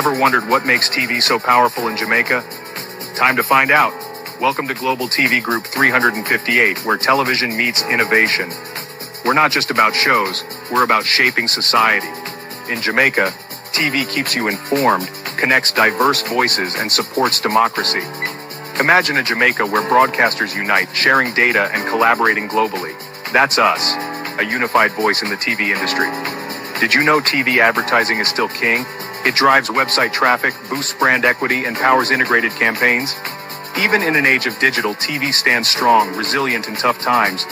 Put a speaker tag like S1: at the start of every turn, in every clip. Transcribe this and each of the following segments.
S1: Ever wondered what makes TV so powerful in Jamaica? Time to find out. Welcome to Global TV Group 358, where television meets innovation. We're not just about shows, we're about shaping society. In Jamaica, TV keeps you informed, connects diverse voices, and supports democracy. Imagine a Jamaica where broadcasters unite, sharing data and collaborating globally. That's us, a unified voice in the TV industry. Did you know TV advertising is still king? It drives website traffic, boosts brand equity, and powers integrated campaigns. Even in an age of digital, TV stands strong, resilient in tough times.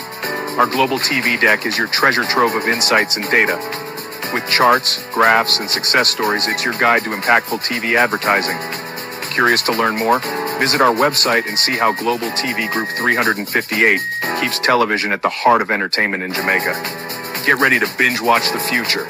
S1: Our global TV deck is your treasure trove of insights and data. With charts, graphs, and success stories, it's your guide to impactful TV advertising. Curious to learn more? Visit our website and see how Global TV Group 358 keeps television at the heart of entertainment in Jamaica. Get ready to binge watch the future.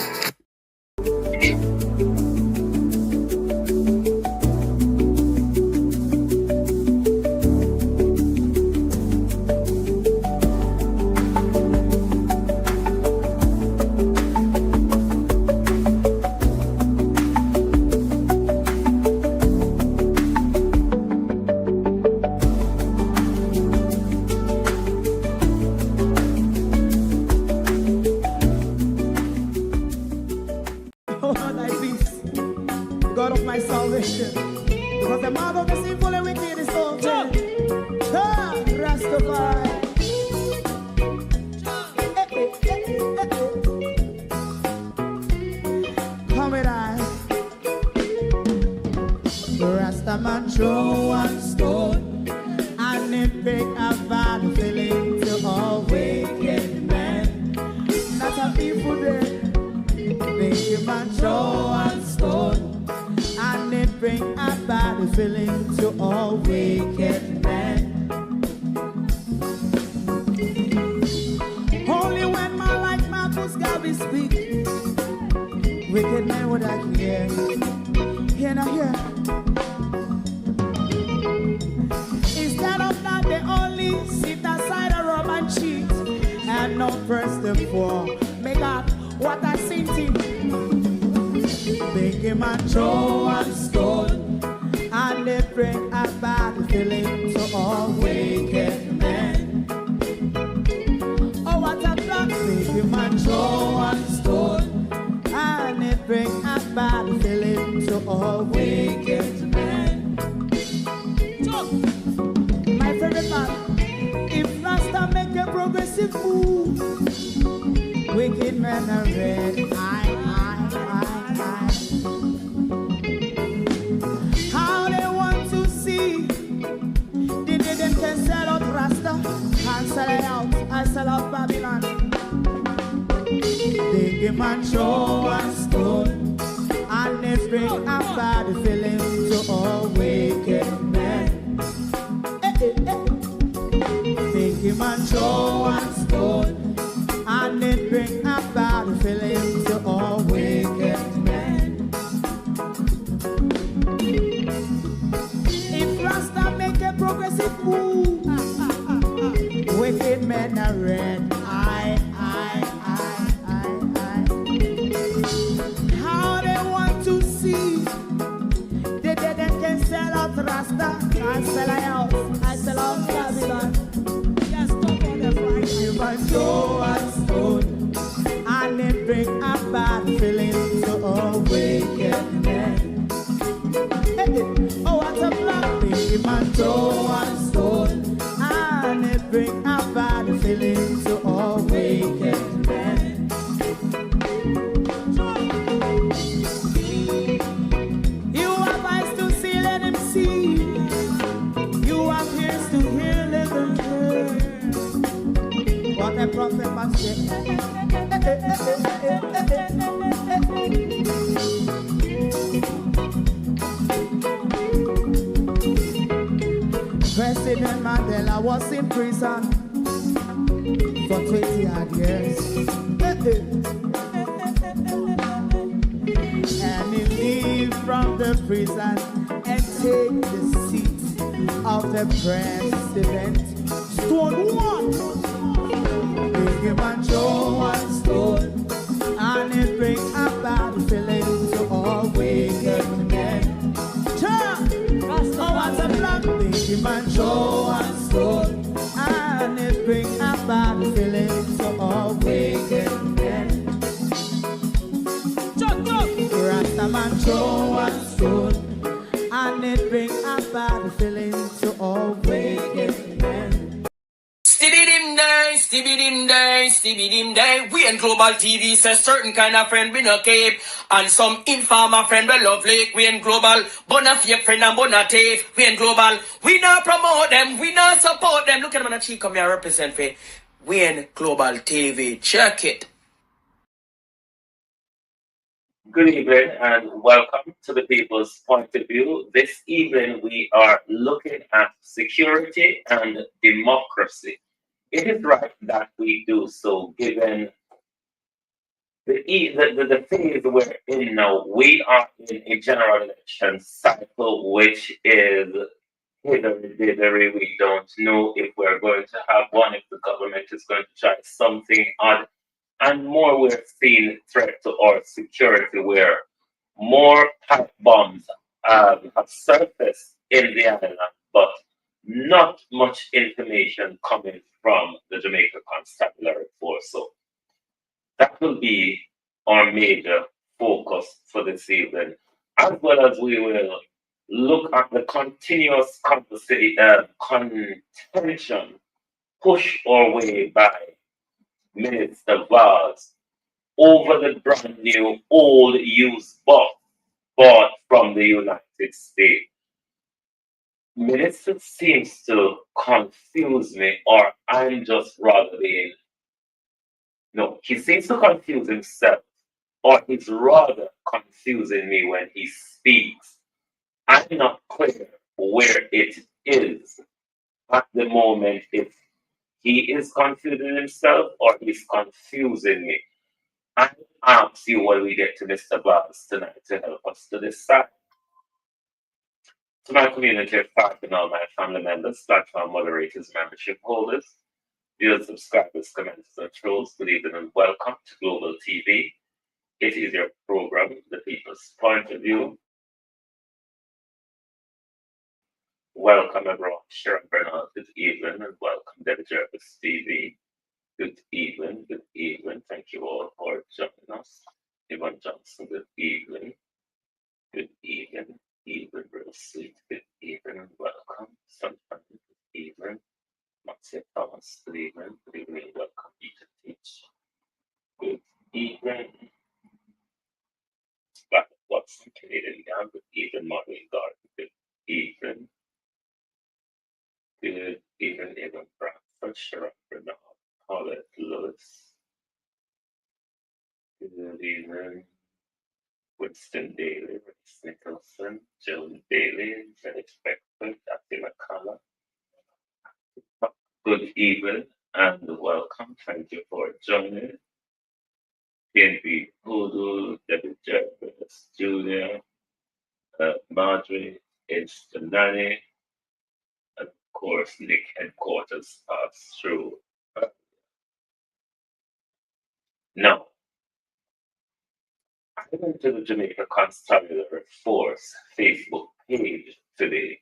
S2: President Mandela was in prison for 20 odd years. And he leave from the prison and take the seat of the president. Stone one, big him and show one stone, and it bring about feeling to all wicked men. man show and stone, and it bring about the feelings of wicked men. Rasta man show and stone, and it bring about the feelings of wicked men.
S3: Stibbidim day, stibbidim day. We in Global TV says certain kind of friend we no keep, and some informer friend we love like. We in Global, bona fake friend and bona tape. We in Global, we not promote them, we not support them. Look at them on the cheek, come here represent for. We in Global TV, check it.
S4: Good evening and welcome to the People's Point of View. This evening we are looking at security and democracy. It is right that we do so given the phase we're in now. We are in a general election cycle, which is hither. We don't know if we're going to have one, if the government is going to try something odd. And more, we're seeing threat to our security where more pipe bombs have surfaced in the island, but not much information coming from the Jamaica Constabulary Force. So that will be our major focus for this evening, as well as we will look at the continuous contention pushed our way by Minister Vaz over the brand new old used bus bought from the United States. Minister seems to confuse me, or I'm just rather being. No, he seems to confuse himself, or he's rather confusing me when he speaks. I'm not clear where it is at the moment, if he is confusing himself or he's confusing me. I ask you when we get to Mr. Vaz tonight to help us to decide. To my community of and all my family members, platform moderators, membership holders, viewers, subscribers, commenters, and trolls, good evening and welcome to Global TV. It is your program, The People's Point of View. Welcome everyone, Sharon Bernard, good evening, and welcome Debbie Jervis TV. Good evening, good evening. Thank you all for joining us. Yvonne Johnson, good evening. Good evening, evening, real sweet. Good evening, and welcome. Sunshine, good evening. Maxia Thomas, good evening. Good evening, welcome. Peter Teach. Good evening. Black Watson, Canadian Young, good evening. Maureen Garden, good evening. Good evening, Evan Bradford, Sharon Bernard. Paulette Lewis. Good evening. Winston Daly, Rex Nicholson, Joe Daly, Felix Beckford, Dr. McCullough. Good evening and welcome. Thank you for joining. PNP Hoodoo, David Jervis, Julia, Marjorie, Instanani, and of course, Nick Headquarters passed through. Now, I went to the Jamaica Constabulary Force Facebook page today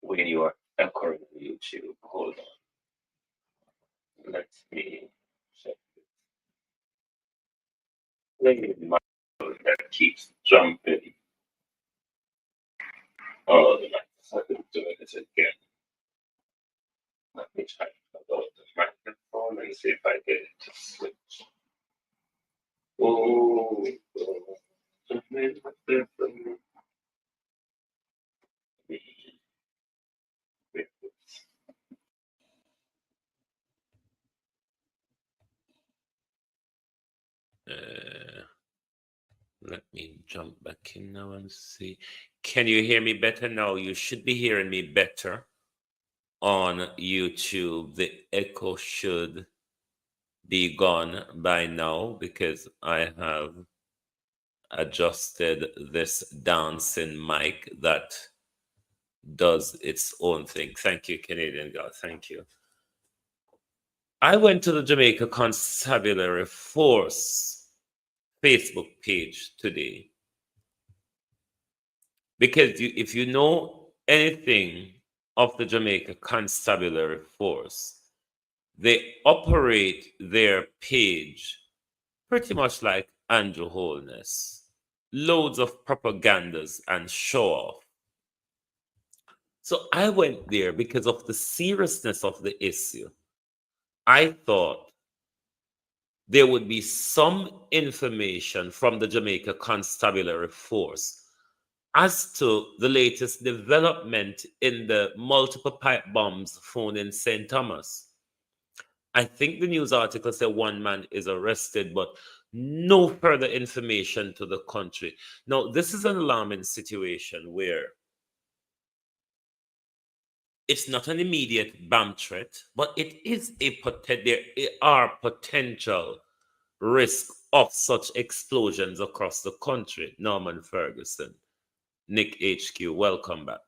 S4: when you are occurring on YouTube. Hold on. Let me check it. Playing my that keeps jumping. Oh, the microphone doing it again. Let me try to go to the microphone and see if I get it to switch. Oh,
S5: let me jump back in now and see. Can you hear me better now? You should be hearing me better on YouTube. The echo should be gone by now because I have adjusted this dancing mic that does its own thing. Thank you, Canadian God. Thank you. I went to the Jamaica Constabulary Force Facebook page today because if you know anything of the Jamaica Constabulary Force, they operate their page pretty much like Andrew Holness. Loads of propagandas and show off. So I went there because of the seriousness of the issue. I thought there would be some information from the Jamaica Constabulary Force as to the latest development in the multiple pipe bombs found in St. Thomas. I think the news article said one man is arrested, but no further information to the country. Now, this is an alarming situation where it's not an immediate bomb threat, but it is there are potential risk of such explosions across the country. Norman Ferguson, Nick HQ, welcome back.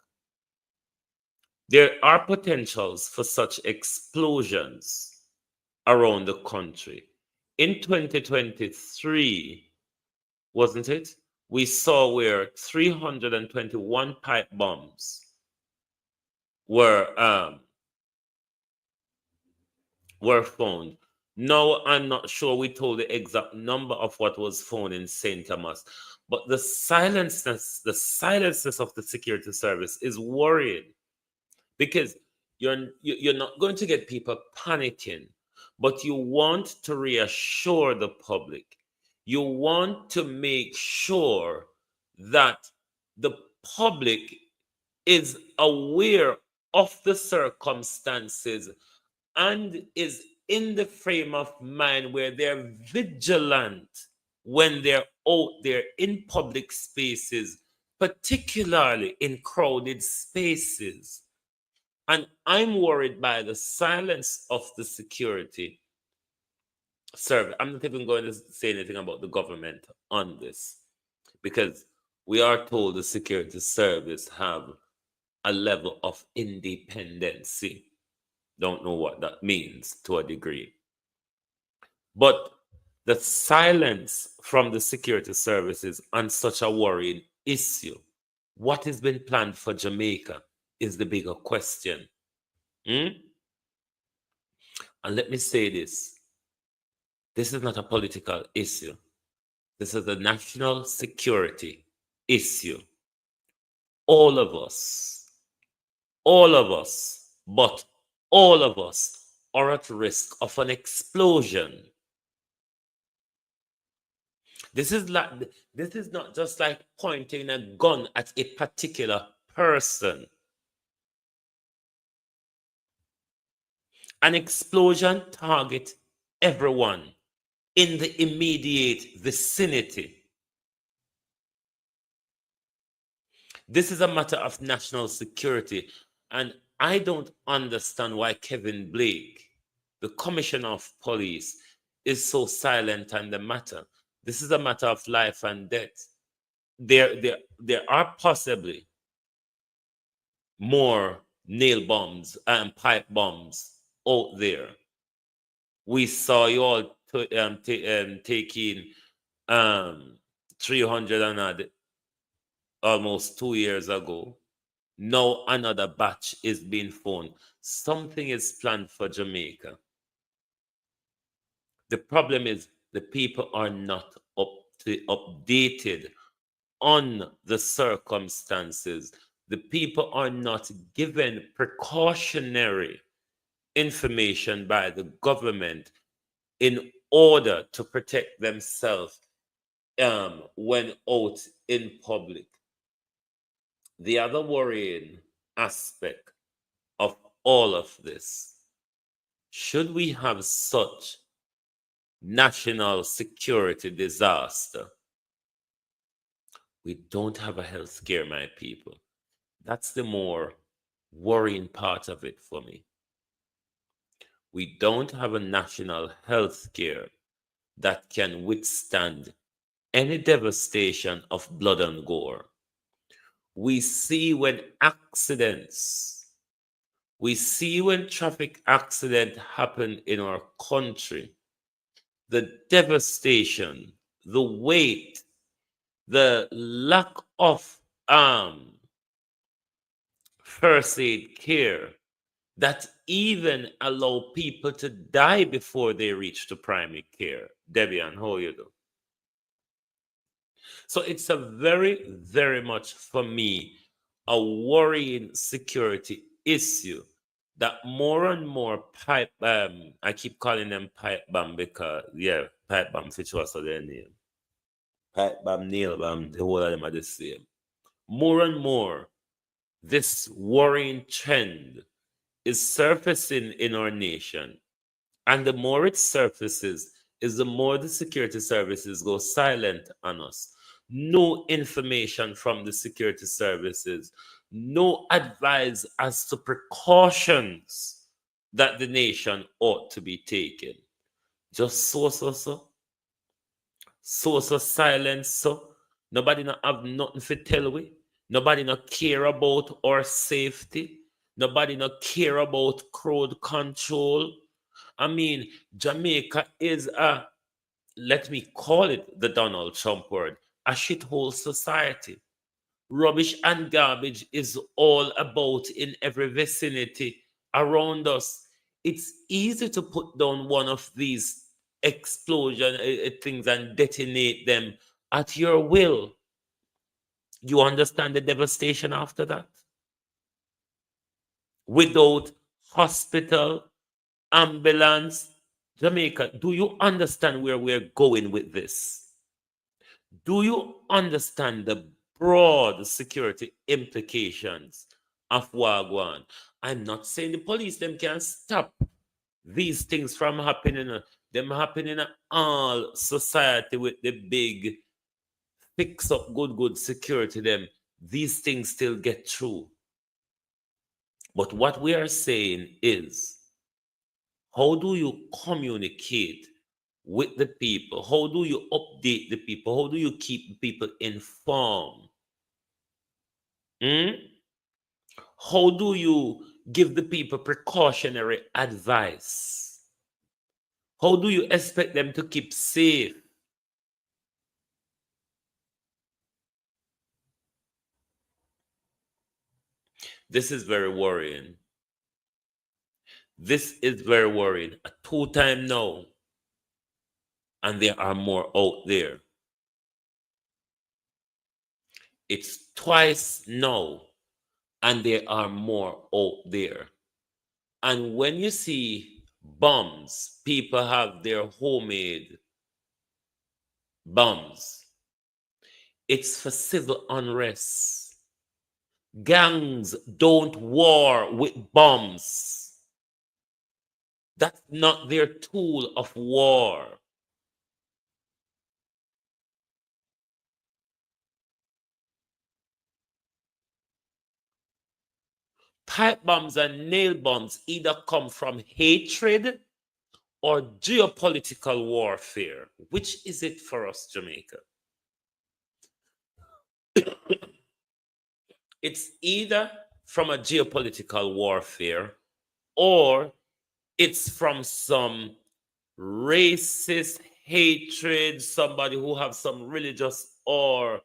S5: There are potentials for such explosions around the country. In 2023, wasn't it? We saw where 321 pipe bombs were found. No, I'm not sure we told the exact number of what was found in St. Thomas, but the silenceness of the security service is worrying, because you're not going to get people panicking, but you want to reassure the public. You want to make sure that the public is aware of the circumstances and is in the frame of mind where they're vigilant when they're out there in public spaces, particularly in crowded spaces. And I'm worried by the silence of the security service. I'm not even going to say anything about the government on this, because we are told the security service have a level of independency. Don't know what that means to a degree. But the silence from the security services on such a worrying issue, what has been planned for Jamaica, is the bigger question. And let me say this. This is not a political issue. This is a national security issue. All of us, but all of us are at risk of an explosion. This is not just like pointing a gun at a particular person. An explosion targets everyone in the immediate vicinity. This is a matter of national security, and I don't understand why Kevin Blake, the Commissioner of Police, is so silent on the matter. This is a matter of life and death. There are possibly more nail bombs and pipe bombs out there. We saw you all taking 300 and odd almost 2 years ago. Now another batch is being found. Something is planned for Jamaica. The problem is the people are not updated on the circumstances. The people are not given precautionary information by the government in order to protect themselves when out in public. The other worrying aspect of all of this, should we have such national security disaster, we don't have a health scare, my people. That's the more worrying part of it for me. We don't have a national health care that can withstand any devastation of blood and gore. We see when traffic accidents happen in our country, the devastation, the weight, the lack of first aid care that even allow people to die before they reach to primary care. Debian, how you do? So it's a very, very much for me a worrying security issue that more and more pipe I keep calling them pipe bomb because pipe bomb which was their name. Pipe bomb, nail bomb, the whole of them are the same. More and more, this worrying trend is surfacing in our nation. And the more it surfaces, is the more the security services go silent on us. No information from the security services, no advice as to precautions that the nation ought to be taking. Just so silence, so nobody not have nothing to tell we. Nobody not care about our safety. Nobody not care about crowd control. I mean, Jamaica is let me call it the Donald Trump word, a shithole society. Rubbish and garbage is all about in every vicinity around us. It's easy to put down one of these explosion things and detonate them at your will. You understand the devastation after that? Without hospital, ambulance, Jamaica, do you understand where we're going with this? Do you understand the broad security implications of Wagwan? I'm not saying the police them can stop these things from happening. Them happening in all society with the big fix up good security them. These things still get through. But what we are saying is, how do you communicate with the people? How do you update the people? How do you keep people informed? How do you give the people precautionary advice? How do you expect them to keep safe? This is very worrying. This is very worrying. A 2-time now. And there are more out there. It's twice now. And there are more out there. And when you see bombs, people have their homemade bombs. It's for civil unrest. Gangs don't war with bombs. That's not their tool of war. Pipe bombs and nail bombs either come from hatred or geopolitical warfare. Which is it for us, Jamaica? It's either from a geopolitical warfare or it's from some racist hatred, somebody who have some religious or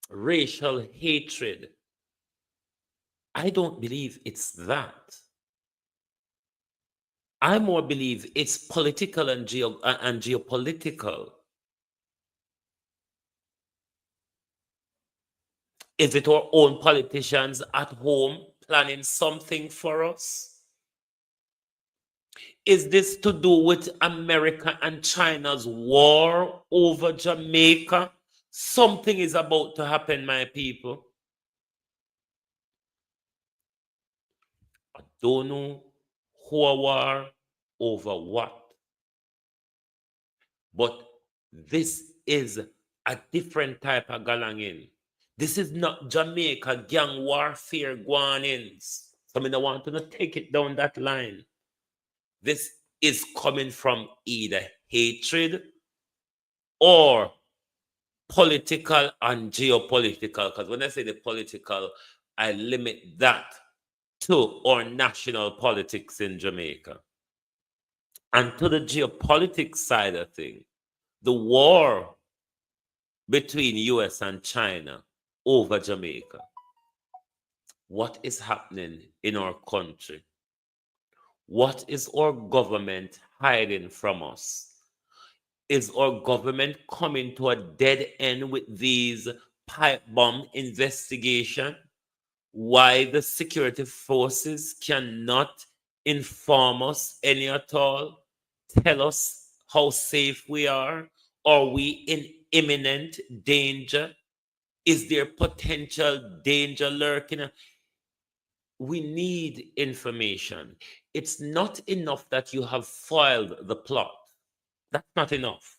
S5: racial hatred. I don't believe it's that. I more believe it's political and geopolitical. Is it our own politicians at home planning something for us? Is this to do with America and China's war over Jamaica? Something is about to happen, my people. I don't know who a war over what. But this is a different type of galangin. This is not Jamaica gang warfare guanins. So I don't want to take it down that line. This is coming from either hatred or political and geopolitical. Because when I say the political, I limit that to our national politics in Jamaica. And to the geopolitics side of things, the war between US and China over Jamaica. what is happening in our country? What is our government hiding from us? Is our government coming to a dead end with these pipe bomb investigation? Why the security forces cannot inform us any at all, tell us how safe we are? Are we in imminent danger? Is there potential danger lurking? We need information. It's not enough that you have foiled the plot. That's not enough.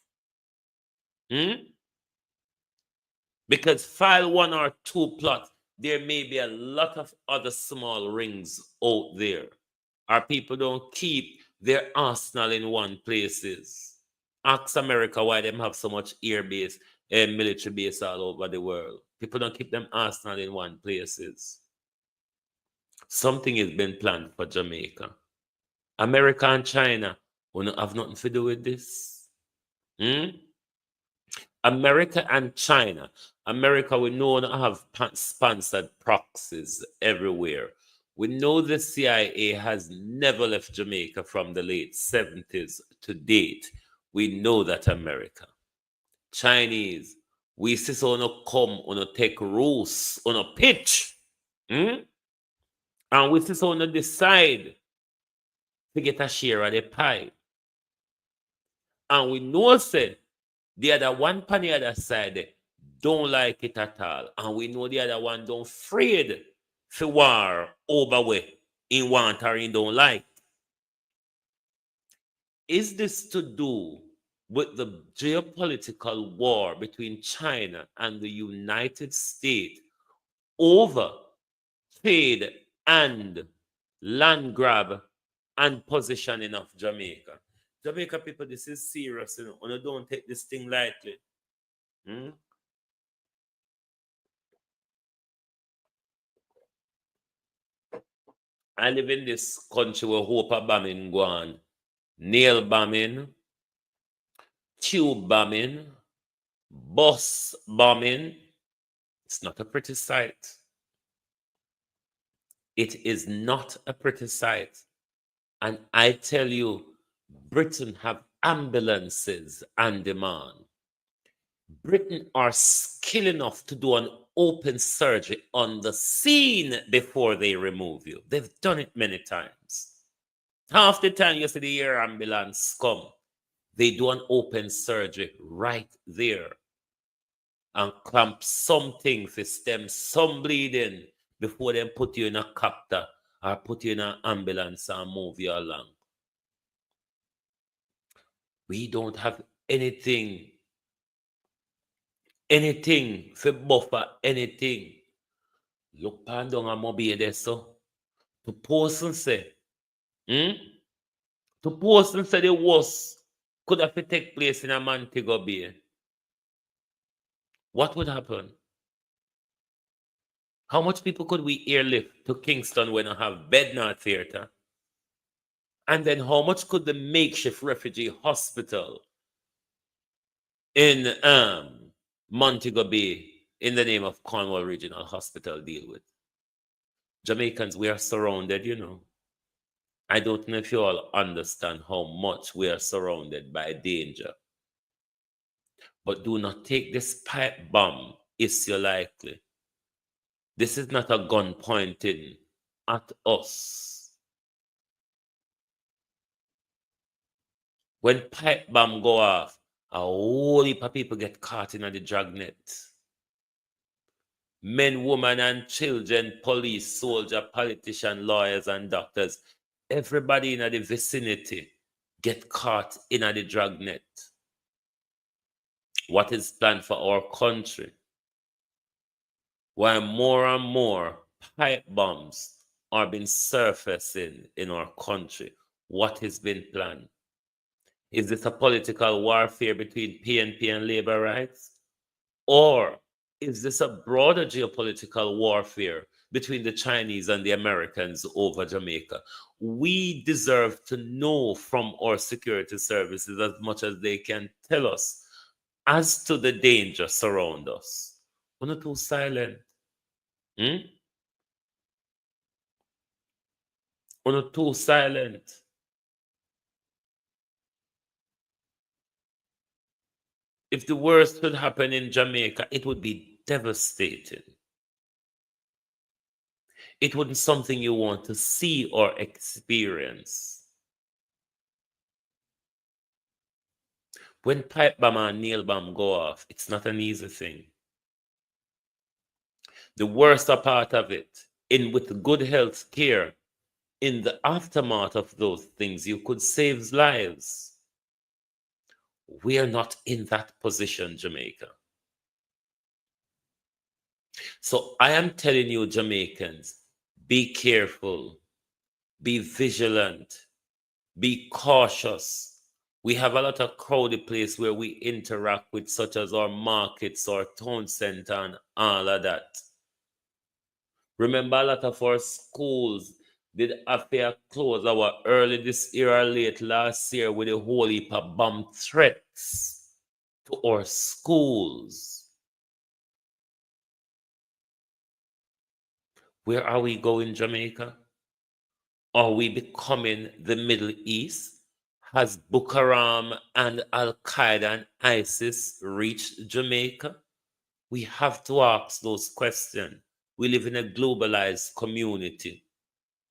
S5: Because file one or two plots, there may be a lot of other small rings out there. Our people don't keep their arsenal in one places. Ask America why them have so much air base and military base all over the world. People don't keep them arsenal in one places. Something has been planned for Jamaica. America and China will not have nothing to do with this. America and China. America, we know not have sponsored proxies everywhere. We know the CIA has never left Jamaica from the late 70s to date. We know that America. Chinese, we see so no come on take rules on a pitch. And we see so no decide to get a share of the pie. And we know say the other one on the other side don't like it at all. And we know the other one don't afraid for war over way in want or in don't like. Is this to do with the geopolitical war between China and the United States over trade and land grab and positioning of Jamaica? Jamaica people, this is serious, you know. You don't take this thing lightly. I live in this country where hope of bombing go on. Nail bombing, tube bombing, bus bombing. It's not a pretty sight. It is not a pretty sight. And I tell you, Britain have ambulances on demand. Britain are skilled enough to do an open surgery on the scene before they remove you. They've done it many times. Half the time you see the air ambulance come, they do an open surgery right there and clamp something for stem some bleeding before they put you in a copter or put you in an ambulance and move you along. We don't have anything for buffer anything. Look pan down a mobile there so. To post and say, to post and say the worst could have take place in a Montego Bay. What would happen? How much people could we airlift to Kingston when I have Bednar Theatre? And then how much could the makeshift refugee hospital in Montego Bay in the name of Cornwall Regional Hospital deal with? Jamaicans, we are surrounded, you know. I don't know if you all understand how much we are surrounded by danger. But do not take this pipe bomb issue lightly. This is not a gun pointing at us. When pipe bomb go off, a whole heap of people get caught in the dragnet. Men, women, and children, police, soldier, politician, lawyers, and doctors. Everybody in the vicinity get caught in the dragnet. What is planned for our country? Why more and more pipe bombs are being surfacing in our country? What has been planned? Is this a political warfare between PNP and labor rights? Or is this a broader geopolitical warfare between the Chinese and the Americans over Jamaica? We deserve to know from our security services as much as they can tell us as to the danger surround us. We're not too silent. Or not too silent. If the worst should happen in Jamaica, it would be devastating. It wouldn't something you want to see or experience. When pipe bomb and nail bomb go off, it's not an easy thing. The worst part of it, in with good health care, in the aftermath of those things, you could save lives. We are not in that position, Jamaica. So I am telling you, Jamaicans, be careful, be vigilant, be cautious. We have a lot of crowded place where we interact with, such as our markets, our town center, and all of that. Remember, a lot of our schools did affair close our early this year or late last year with a whole heap of bomb threats to our schools. Where are we going, Jamaica? Are we becoming the Middle East? Has Boko Haram and Al Qaeda and ISIS reached Jamaica? We have to ask those questions. We live in a globalized community.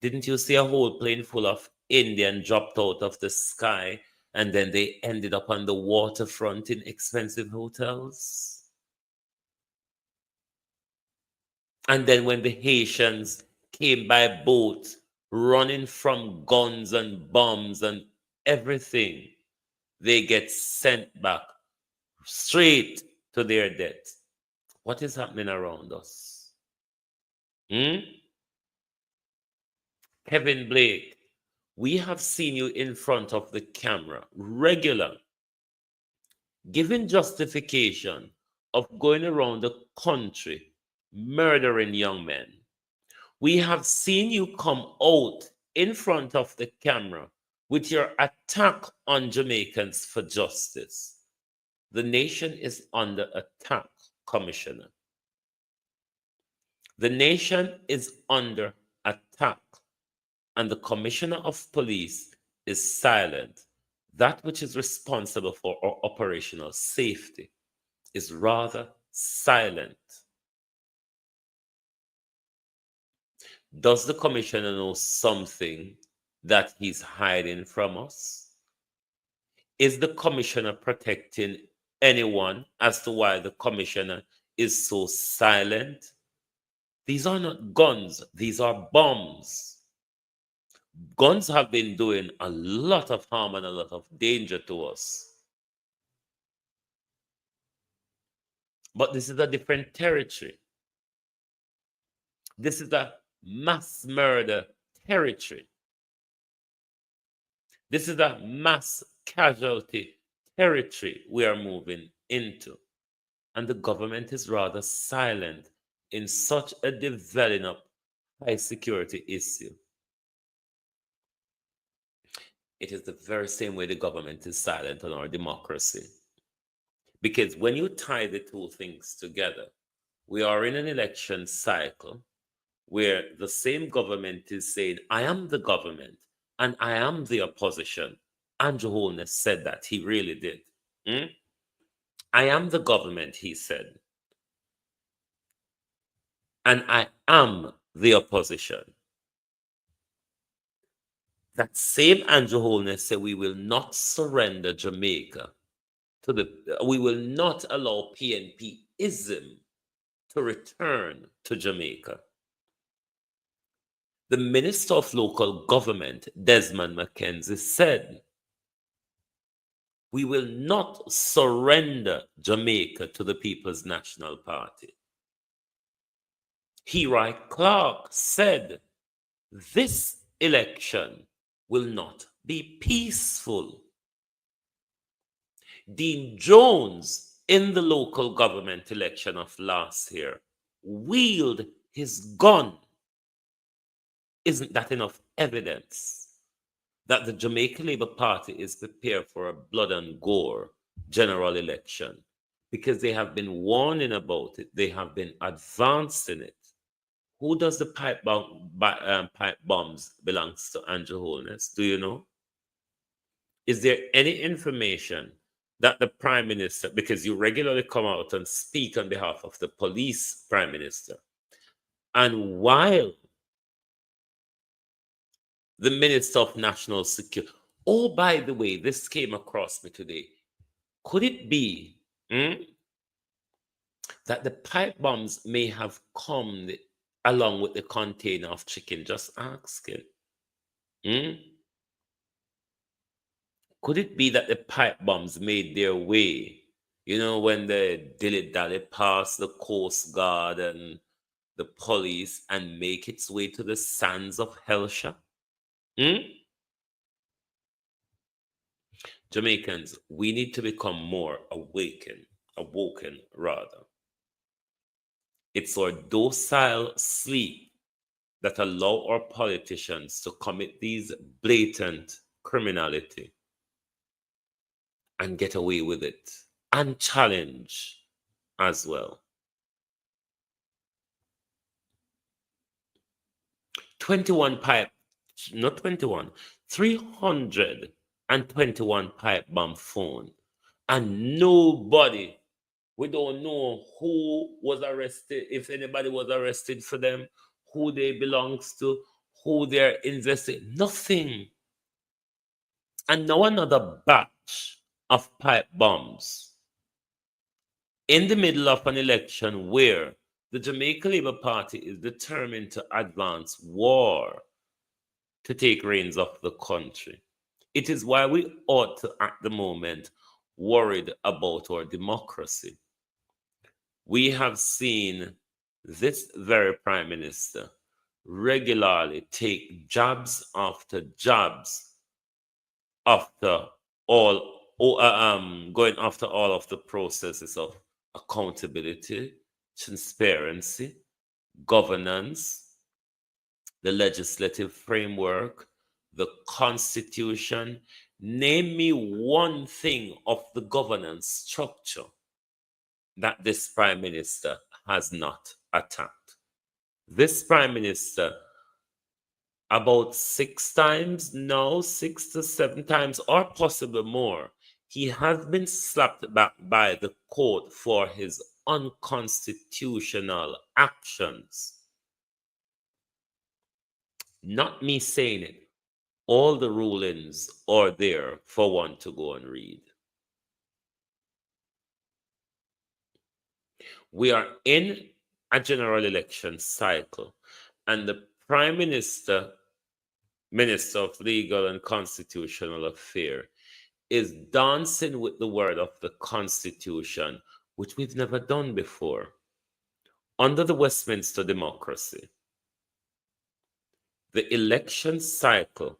S5: Didn't you see a whole plane full of Indian dropped out of the sky and then they ended up on the waterfront in expensive hotels? And then when the Haitians came by boat, running from guns and bombs and everything, they get sent back straight to their death. What is happening around us? Kevin Blake, we have seen you in front of the camera, regular, giving justification of going around the country murdering young men. We have seen you come out in front of the camera with your attack on Jamaicans for justice. The nation is under attack, Commissioner. The nation is under attack, and the Commissioner of Police is silent. That which is responsible for our operational safety is rather silent. Does the Commissioner know something that he's hiding from us? Is the Commissioner protecting anyone as to why the Commissioner is so silent? These are not guns, these are bombs. Guns have been doing a lot of harm and a lot of danger to us. But this is a different territory. This is a mass murder territory. This is a mass casualty territory we are moving into. And the government is rather silent in such a developing up high security issue. It is the very same way the government is silent on our democracy. Because when you tie the two things together, we are in an election cycle where the same government is saying, I am the government and I am the opposition. Andrew Holness said that. He really did. I am the government, he said. And I am the opposition. That same Andrew Holness said we will not surrender Jamaica we will not allow PNP-ism to return to Jamaica. The Minister of Local Government, Desmond McKenzie, said, we will not surrender Jamaica to the People's National Party. Hirai Clark said, this election will not be peaceful. Dean Jones, in the local government election of last year, wielded his gun. Isn't that enough evidence that the Jamaica Labour Party is prepared for a blood and gore general election? Because they have been warning about it, they have been advancing it. Who does the pipe bombs belongs to, Andrew Holness? Do you know? Is there any information that the Prime Minister, because you regularly come out and speak on behalf of the police Prime Minister, and while the Minister of National Security, oh, by the way, this came across me today. Could it be that the pipe bombs may have come along with the container of chicken? Just asking. Could it be that the pipe bombs made their way, when the dilly-dally passed the Coast Guard and the police and make its way to the sands of Helsha? Jamaicans, we need to become more awoken rather. It's our docile sleep that allow our politicians to commit these blatant criminality and get away with it and challenge as well. 321 pipe bomb phone, and nobody, we don't know who was arrested, if anybody was arrested for them, who they belongs to, who they're invested, nothing. And now another batch of pipe bombs in the middle of an election where the Jamaica Labour Party is determined to advance war to take reins of the country. It is why we ought to, at the moment, worried about our democracy. We have seen this very Prime Minister regularly take jabs after jabs after going after all of the processes of accountability, transparency, governance, the legislative framework, the Constitution. Name me one thing of the governance structure that this Prime Minister has not attacked. This Prime Minister, about 6 times now, 6 to 7 times, or possibly more, he has been slapped back by the court for his unconstitutional actions. Not me saying it. All the rulings are there for one to go and read. We are in a general election cycle, and the Prime Minister, Minister of Legal and Constitutional Affairs, is dancing with the word of the Constitution, which we've never done before. Under the Westminster Democracy, the election cycle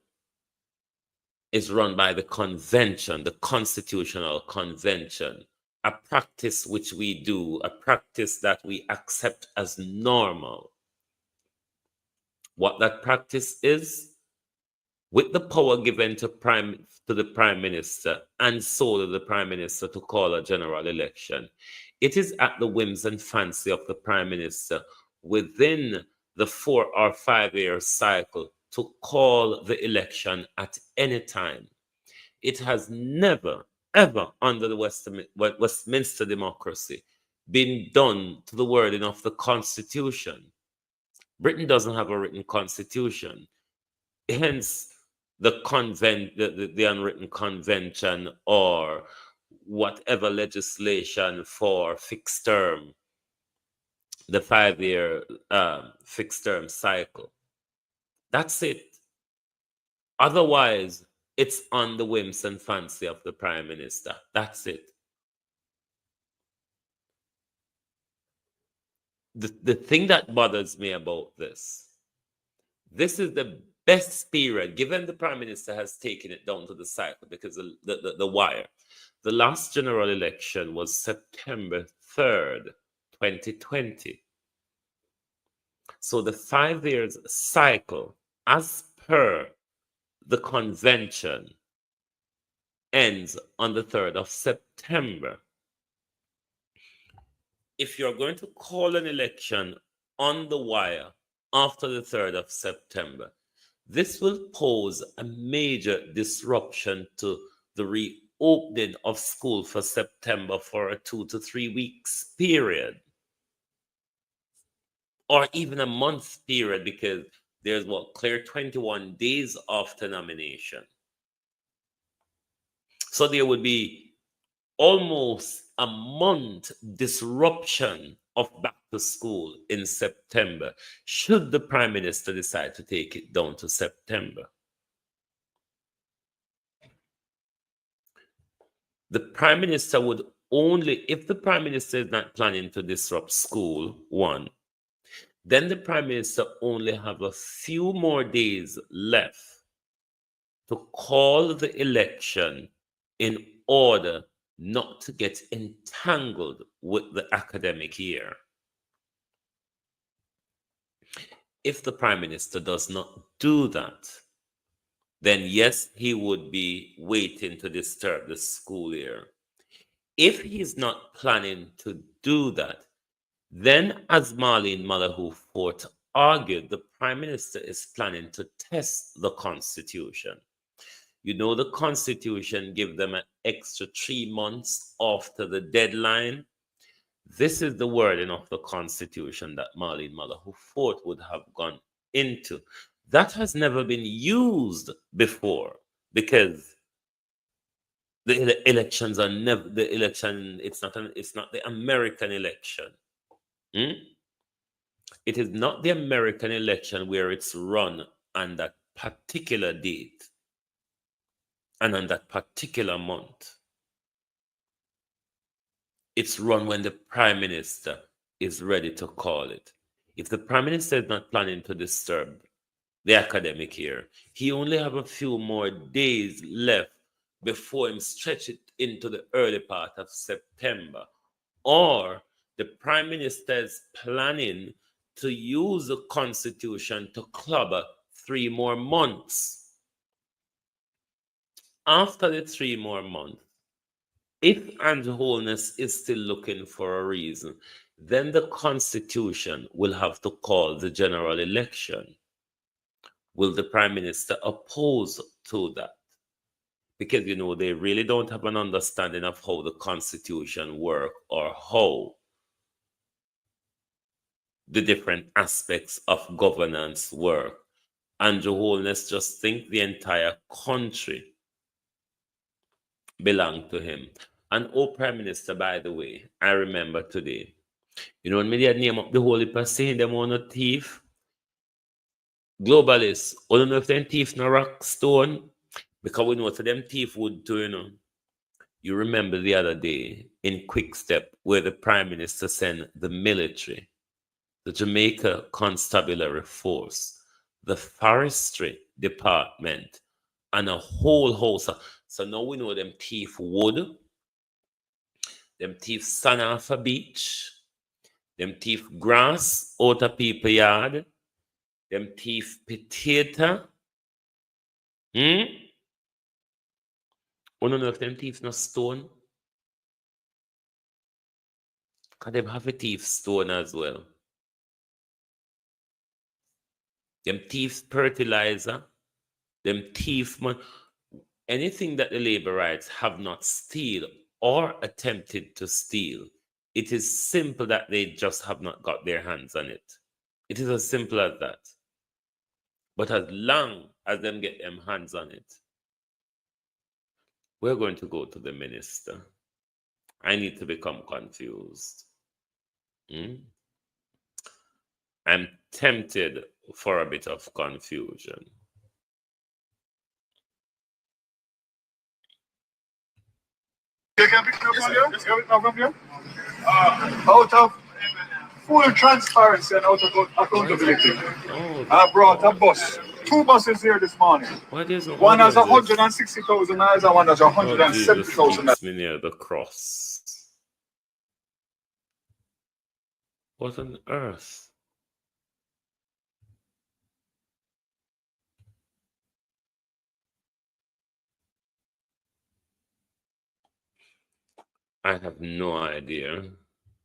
S5: is run by the convention, the Constitutional Convention, a practice which we do, a practice that we accept as normal. What that practice is, with the power given to the Prime Minister and solely the Prime Minister to call a general election, it is at the whims and fancy of the Prime Minister within the 4 or 5 year cycle to call the election at any time. It has never, ever under the Westminster Democracy been done to the wording of the Constitution. Britain doesn't have a written constitution. Hence, the unwritten convention or whatever legislation for fixed term, the 5 year fixed term cycle. That's it. Otherwise, it's on the whims and fancy of the Prime Minister. That's it. The thing that bothers me about this is the best period, given the Prime Minister has taken it down to the cycle because the wire. The last general election was September 3rd, 2020. So the 5 years cycle, as per the convention, ends on the 3rd of September. If you're going to call an election on the wire after the 3rd of September. This will pose a major disruption to the reopening of school for September for a 2 to 3 weeks period, or even a month period, because there's clear 21 days after nomination. So there would be almost a month disruption of back to school in September, should the Prime Minister decide to take it down to September. The Prime Minister would only, if the Prime Minister is not planning to disrupt school, one, then the Prime Minister only have a few more days left to call the election in order not to get entangled with the academic year. If the Prime Minister does not do that, then yes, he would be waiting to disturb the school year. If he's not planning to do that, then, as Marlene Malahoo Fort argued, the Prime Minister is planning to test the Constitution. You know, the Constitution gives them an extra 3 months after the deadline. This is the wording of the Constitution that Marlene Malahoo Fort would have gone into. That has never been used before, because the elections are never the election. It's not the American election. It is not the American election where it's run on that particular date and on that particular month. It's run when the Prime Minister is ready to call it. If the Prime Minister is not planning to disturb the academic year, he only have a few more days left before him stretch it into the early part of September. Or the Prime Minister is planning to use the Constitution to clobber 3 more months. After the 3 more months, if Andrew Holness is still looking for a reason, then the Constitution will have to call the general election. Will the Prime Minister oppose to that? Because, you know, they really don't have an understanding of how the Constitution works or how the different aspects of governance work. Andrew Holness just think the entire country belonged to him. And Prime Minister, by the way, I remember today, you know, when me had name up the whole heap of saying them on a thief, globalists, I don't know if them thief no rock stone, because we know so them thief would too, you know. You remember the other day in Quick Step where the Prime Minister sent the military, the Jamaica Constabulary Force, the Forestry Department, and a whole host of, so now we know them thief wood, them thief sand off a beach, them thief grass out of people yard, them thief potato. I don't know if them thief no stone. Because them have a thief stone as well. Them thief fertilizer. Them thief money. Anything that the labor rights have not steal or attempted to steal, it is simple that they just have not got their hands on it. It is as simple as that. But as long as them get them hands on it, we're going to go to the minister. I need to become confused. I'm tempted for a bit of confusion.
S6: Out of full transparency and out of accountability, I brought a bus. 2 buses here this morning. One has 160,000 miles and one has 170,000 miles.
S5: Me near the cross. What on earth? I have no idea.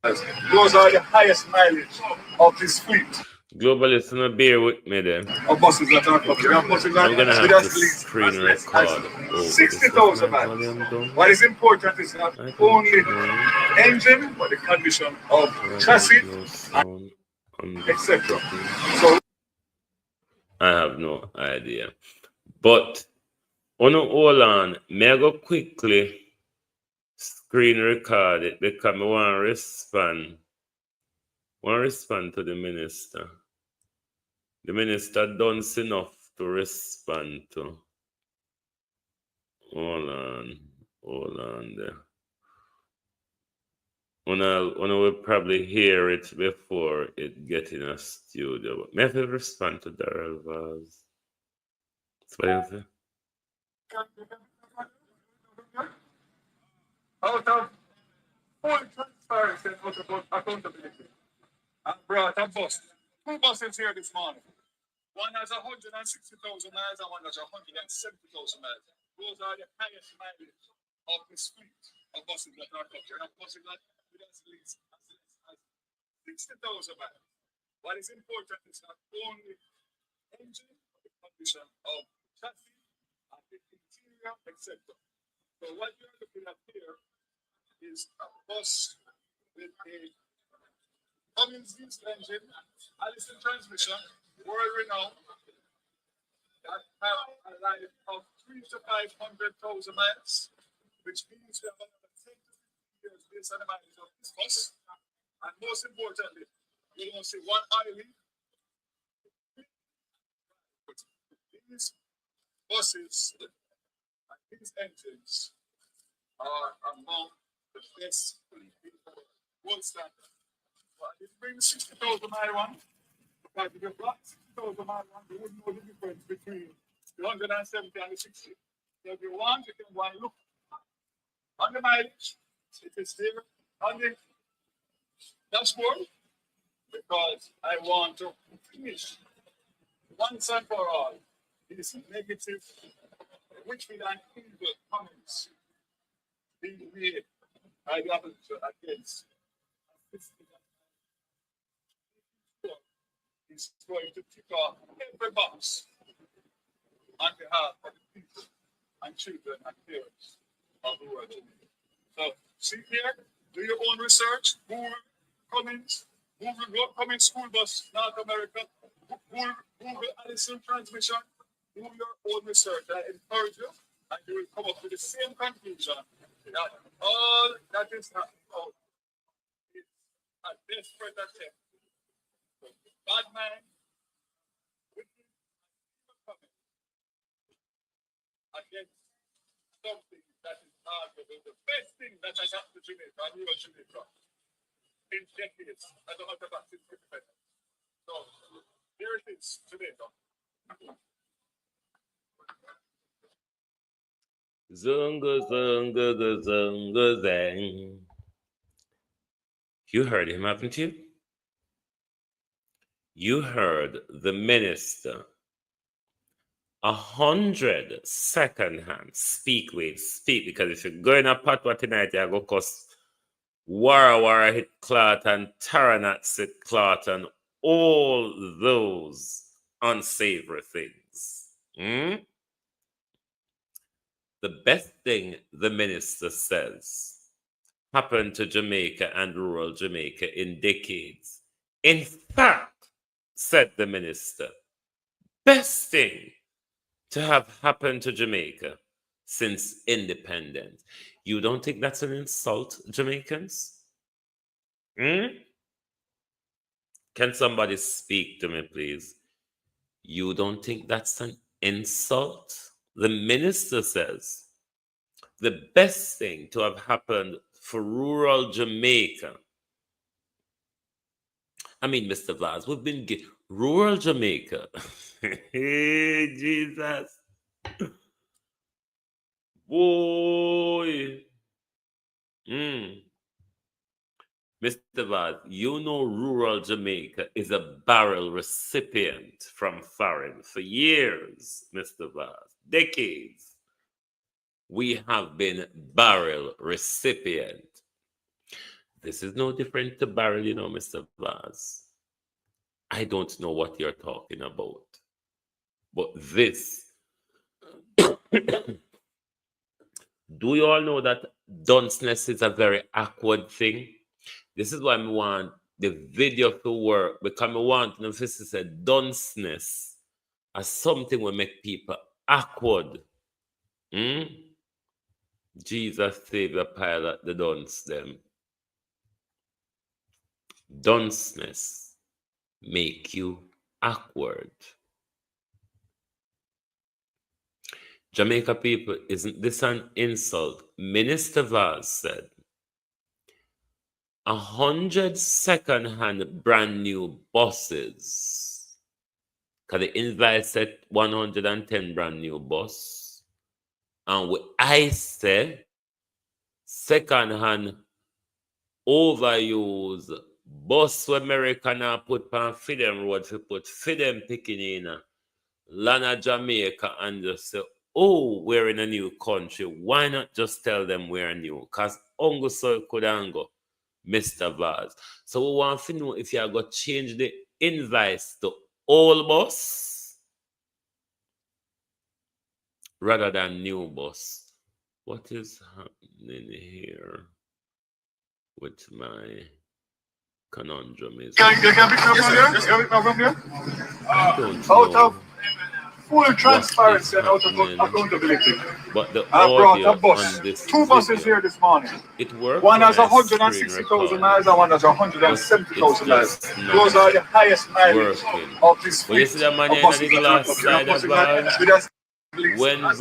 S6: Those are the highest mileage of this fleet.
S5: Globalists, gonna bear with me then.
S6: Of buses that are coming. We have buses that
S5: I'm gonna have to screen record over
S6: 60,000 miles. What is important is not only engine, but the condition of chassis, etc. So
S5: I have no idea. But hold on, may I go quickly screen record it because I want to respond. To the minister. The minister done enough to respond to. Hold on there. Una will probably hear it before it get in a studio. But may I respond to Darrell Vaz? That's what I say.
S6: Out of full transparency and accountability, I brought a bus. 2 buses here this morning. One has 160,000 miles and one has 170,000 miles. Those are the highest mileage of this fleet of buses that are up here. And buses that with as least as 60,000 miles. What is important is not only engine, but the condition of chassis and the interior, etc. So what you're looking at here is a bus with a Cummins diesel engine, Allison transmission, world renowned, that have a life of 300,000 to 500,000 miles, which means we have another 10 to 15 years based on the mileage of this bus. And most importantly, you don't see one oil leak. These buses and these engines are among the best in the world standard. But if you bring the 60,000 mile one, because if you brought 60,000 mile one, you wouldn't know the difference between the 170 and the 60. So if you want, you can go and look on the mileage. It is there on the dashboard, because I want to finish once and for all this negative Richmond and evil comments being made by the opposition against is going to tick off every box on behalf of the people and children and parents of the world. So, see here, do your own research. Google Cummins, Google Cummins school bus, North America, Google Allison transmission, do your own research. I encourage you, and you will come up with the same conclusion that all that is happening out is a desperate attempt. Bad man, wicked, and coming against something that is arguably the best thing that has happened to Jamaica and you Jamaica in decades as a matter of fact since independence. So here it is, Jamaica.
S5: Zunga, zunga, zunga, zang. You heard him, haven't you? You heard the minister 100 second-hand speak, because if you're going to Patwa tonight, you're going to cost Wara hit clot and Taranatsit clot and all those unsavory things. The best thing the minister says happened to Jamaica and rural Jamaica in decades. In fact, said the minister, best thing to have happened to Jamaica since independence. You don't think that's an insult, Jamaicans? Can somebody speak to me, please? You don't think that's an insult? The minister says the best thing to have happened for rural Jamaica. I mean, Mr. Vaz, we've been rural Jamaica. Hey, Jesus. Boy. Mr. Vaz, you know rural Jamaica is a barrel recipient from foreign for years, Mr. Vaz. Decades. We have been barrel recipient. This is no different to barrel, Mr. Vaz. I don't know what you're talking about. But this, do you all know that dunceness is a very awkward thing? This is why I want the video to work, because I want to say dunceness as something will make people awkward. Jesus save the pilot, the dunce them. Dunceness make you awkward. Jamaica people, isn't this an insult? Minister Vaz said 100 second-hand brand new buses. Because the invite said 110 brand new bus. And I said second-hand overused bus where America now put on Fidem Road to put Fidem picking in Lana Jamaica and just say, oh, we're in a new country. Why not just tell them we're new? Because Ongo so could go, Mr. Vaz. So we want to know if you are going to change the invites to old bus rather than new bus. What is happening here with my conundrum? Is
S6: Can pick up from there?
S5: I don't
S6: Out
S5: know.
S6: of full transparency and out of accountability.
S5: But the
S6: I brought
S5: audio
S6: a bus.
S5: on this
S6: 2 buses
S5: video,
S6: here this morning.
S5: it works.
S6: One has
S5: when I
S6: 160,000
S5: screen
S6: miles and one has 170,000 miles.
S5: just not
S6: Those are the highest mileage
S5: working.
S6: of this
S5: But you
S6: fleet.
S5: see that man
S6: of
S5: in
S6: buses
S5: the
S6: that
S5: glass
S6: are
S5: side of Vaz? When Vaz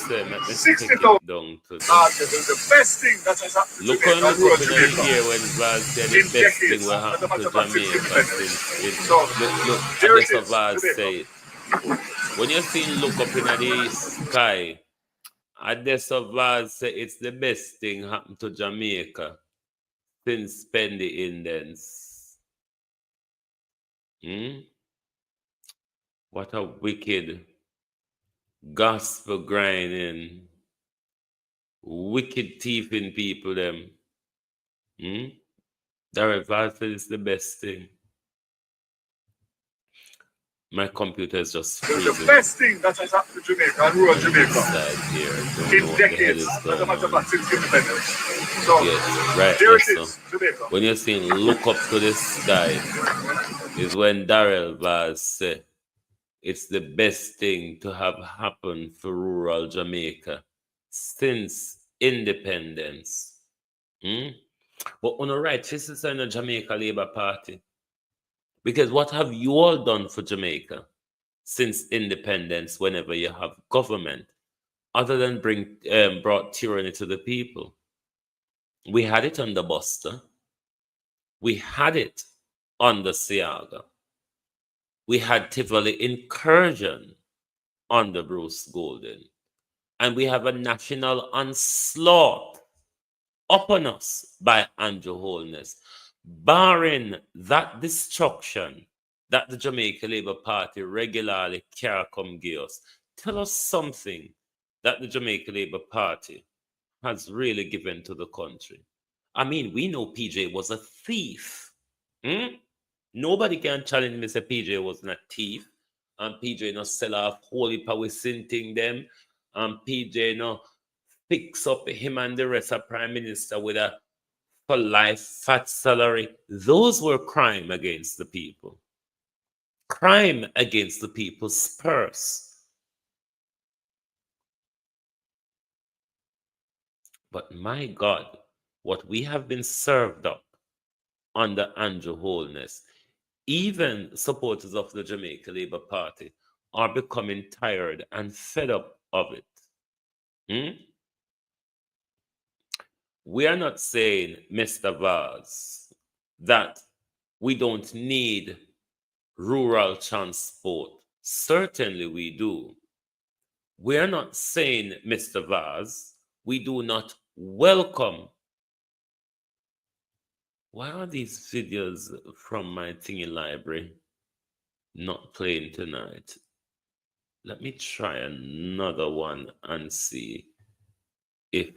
S5: said, let me take
S6: 60,000.
S5: it down to
S6: The best thing that has happened to
S5: look
S6: Jamaica
S5: on
S6: and
S5: the
S6: rural
S5: top in the
S6: Jamaica
S5: ear when Vaz said the
S6: in
S5: best thing
S6: decades,
S5: will
S6: as a
S5: happen
S6: matter
S5: to
S6: of fact, since
S5: Jamaica
S6: independence.
S5: since it.
S6: So,
S5: Look,
S6: there
S5: and
S6: it
S5: that's
S6: is,
S5: what Vaz
S6: Jamaica.
S5: say it. When you see look up in the sky, and that's what Vaz say it's the best thing happened to Jamaica since Pendy Indents. What a wicked gospel grinding, wicked thieving people them. Darren Vaz said it's the best thing. My computer is just freezing.
S6: The best thing that has happened to Jamaica and rural Jamaica
S5: Here.
S6: in decades, as a matter of fact, since independence. So,
S5: yes, right.
S6: there it
S5: So
S6: is, Jamaica.
S5: when you're saying look up to the sky, is when Darrell Vaz said it's the best thing to have happened for rural Jamaica since independence. But on the right, this is in the Jamaica Labour Party. Because what have you all done for Jamaica since independence whenever you have government, other than brought tyranny to the people? We had it under Buster. We had it under Siaga. We had Tivoli incursion under Bruce Golden. And we have a national onslaught upon us by Andrew Holness. Barring that destruction that the Jamaica Labour Party regularly come give us, tell us something that the Jamaica Labour Party has really given to the country. I mean, we know PJ was a thief. Nobody can challenge me say PJ wasn't a thief. And PJ no sell off holy power sinting them. And PJ no fix up him and the rest of Prime Minister with a for life fat salary. Those were crime against the people. Crime against the people's purse. But my God, what we have been served up under Andrew Holness, even supporters of the Jamaica Labour Party are becoming tired and fed up of it. We are not saying, Mr. Vaz, that we don't need rural transport. Certainly we do. We are not saying, Mr. Vaz, we do not welcome. Why are these videos from my thingy library not playing tonight? Let me try another one and see if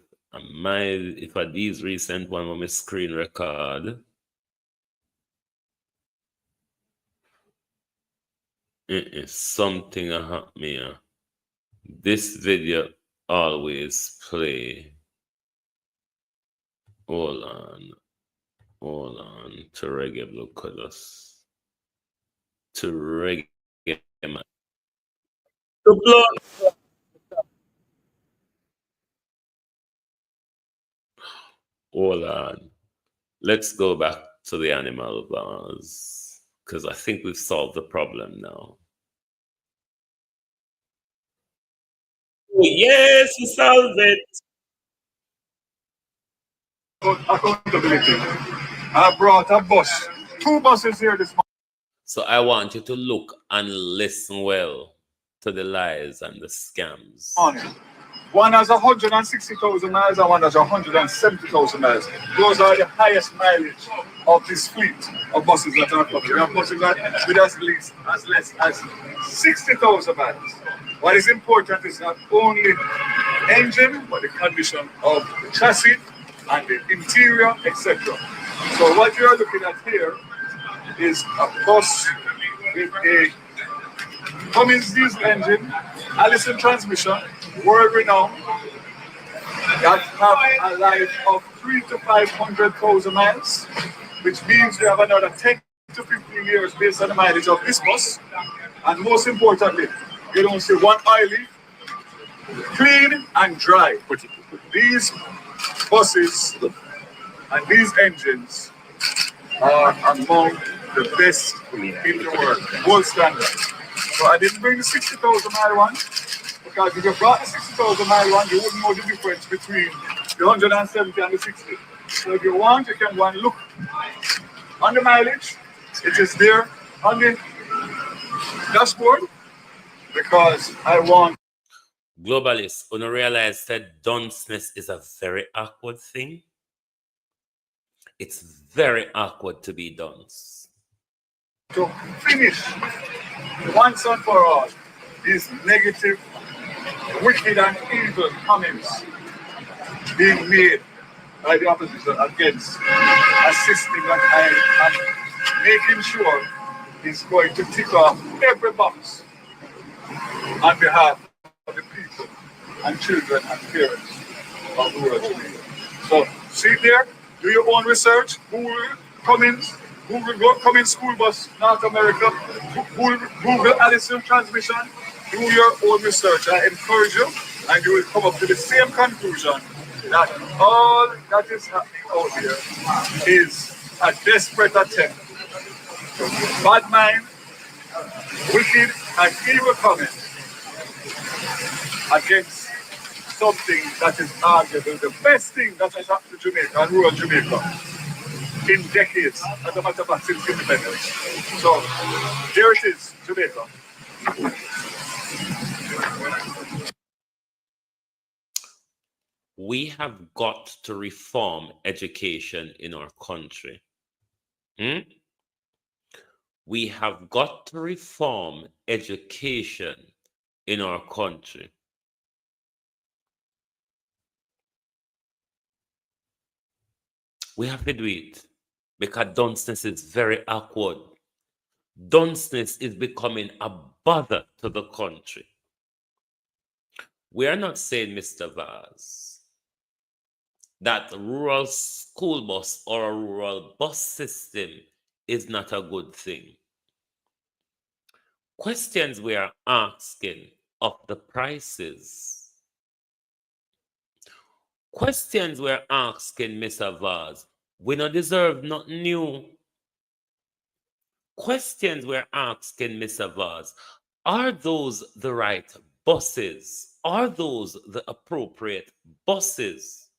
S5: these recent one on my screen record. Something happened here. This video always play. Hold on. To reggae blue colors. To reggae man. The blood. Hold on. Let's go back to the animal bars because I think we've solved the problem now. Oh, yes, we solved it.
S6: Accountability. I brought a bus. 2 buses here this morning.
S5: So I want you to look and listen well to the lies and the scams.
S6: One has 160,000 miles and one has 170,000 miles. Those are the highest mileage of this fleet of buses that are coming. We have buses that with as less as 60,000 miles. What is important is not only engine, but the condition of the chassis and the interior, etc. So what you are looking at here is a bus with a Cummins diesel engine, Allison transmission, world renowned, that have a life of 300,000 to 500,000 miles, which means we have another 10 to 15 years based on the mileage of this bus. And most importantly, you don't see one oil leak, clean and dry. These buses and these engines are among the best in the world, gold standard. So I didn't bring the 60,000 mile one, because if you brought the 60,000 mile one, you wouldn't know the difference between the 170 and the 60. So if you want, you can go and look on the mileage. It is there on the dashboard, because I want.
S5: Globalists, when you realize that dunceness is a very awkward thing, it's very awkward to be dunce.
S6: To finish once and for all these negative, wicked and evil comments being made by the opposition against a system that I am making sure is going to tick off every box on behalf of the people and children and parents of rural Jamaica. So see there, do your own research, Google Cummins school bus, North America, Google Allison transmission, do your own research. I encourage you, and you will come up to the same conclusion that all that is happening out here is a desperate attempt to bad mind, wicked and evil comment against something that is arguably the best thing that has happened to Jamaica and rural Jamaica in decades, as a matter of fact, since independence. So here it is, Jamaica.
S5: We have got to reform education in our country. We have got to reform education in our country. We have to do it because dunceness is very awkward. Dunceness is becoming a bother to the country. We are not saying, Mr. Vaz, that rural school bus or a rural bus system is not a good thing. Questions we are asking of the prices. Questions we're asking, Mr. Vaz, we don't deserve nothing new. Questions we're asking, Mr. Vaz, are those the right buses? Are those the appropriate buses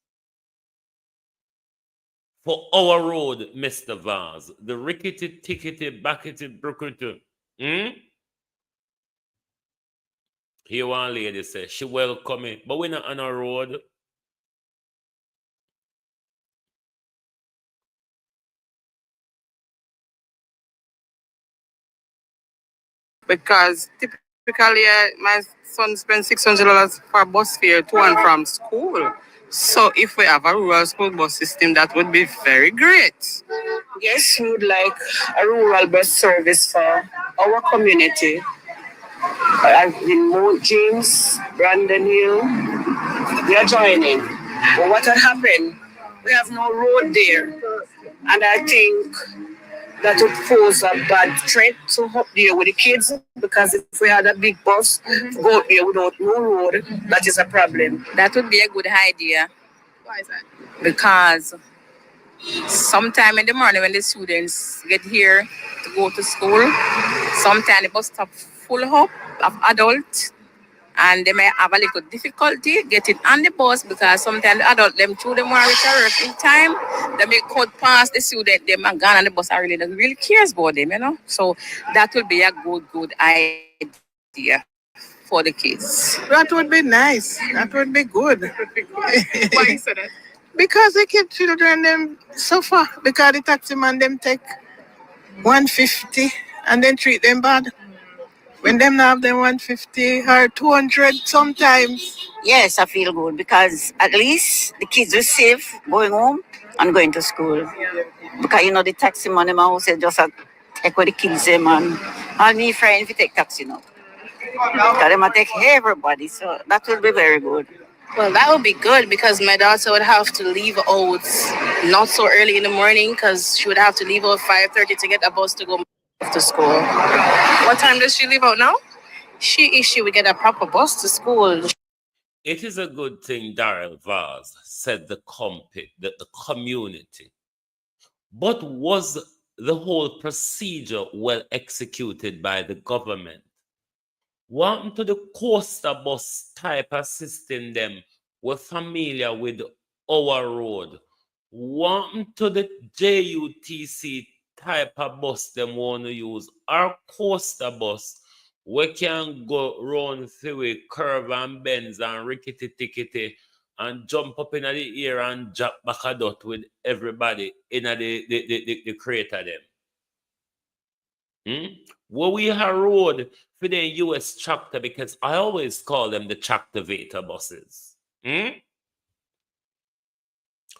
S5: for our road, Mr. Vaz? The rickety, tickety, backety, brookety. Here one lady says, she welcome but we're not on our road.
S7: Because typically my son spends $600 for bus fare to and from school. So if we have a rural school bus system, that would be very great.
S8: Yes, we would like a rural bus service for our community As in Mount James, Brandon Hill, we are joining. But what had happened? We have no road there. And I think that would pose a bad threat to up there with the kids, because if we had a big bus go up there without no road, that is a problem.
S9: That would be a good idea.
S7: Why is that?
S9: Because sometime in the morning when the students get here to go to school, sometimes the bus stop full up of adults, and they may have a little difficulty getting on the bus because sometimes the adult them through them want to reach in time. They may cut past the student, them and gone on the bus and really doesn't really cares about them, you know. So that would be a good idea for the kids.
S7: That would be nice. That would be good.
S10: Why you said that?
S7: Because the kids children them suffer because the taxi man them take 150 and then treat them bad. When them have them 150 or 200 sometimes.
S8: Yes, I feel good because at least the kids will save going home and going to school. Because you know the taxi man them who say just take with the kids them and all me friends if you take taxi now. Because them take everybody, so that will be very good.
S10: Well, that would be good because my daughter would have to leave out not so early in the morning because she would have to leave out 5:30 to get a bus to go to school. What time does she leave out now? She would get a proper bus to school.
S5: It is a good thing Darrell Vaz said the community. But was the whole procedure well executed by the government? What happened to the coaster bus type of system them? We're familiar with our road. What happened to the JUTC type of bus them want to use? Our coaster bus, we can go round through a curve and bends and rickety-tickety and jump up in the air and drop back a dot with everybody in the crater them. Well, we have road for the US tractor because I always call them the tractivator buses.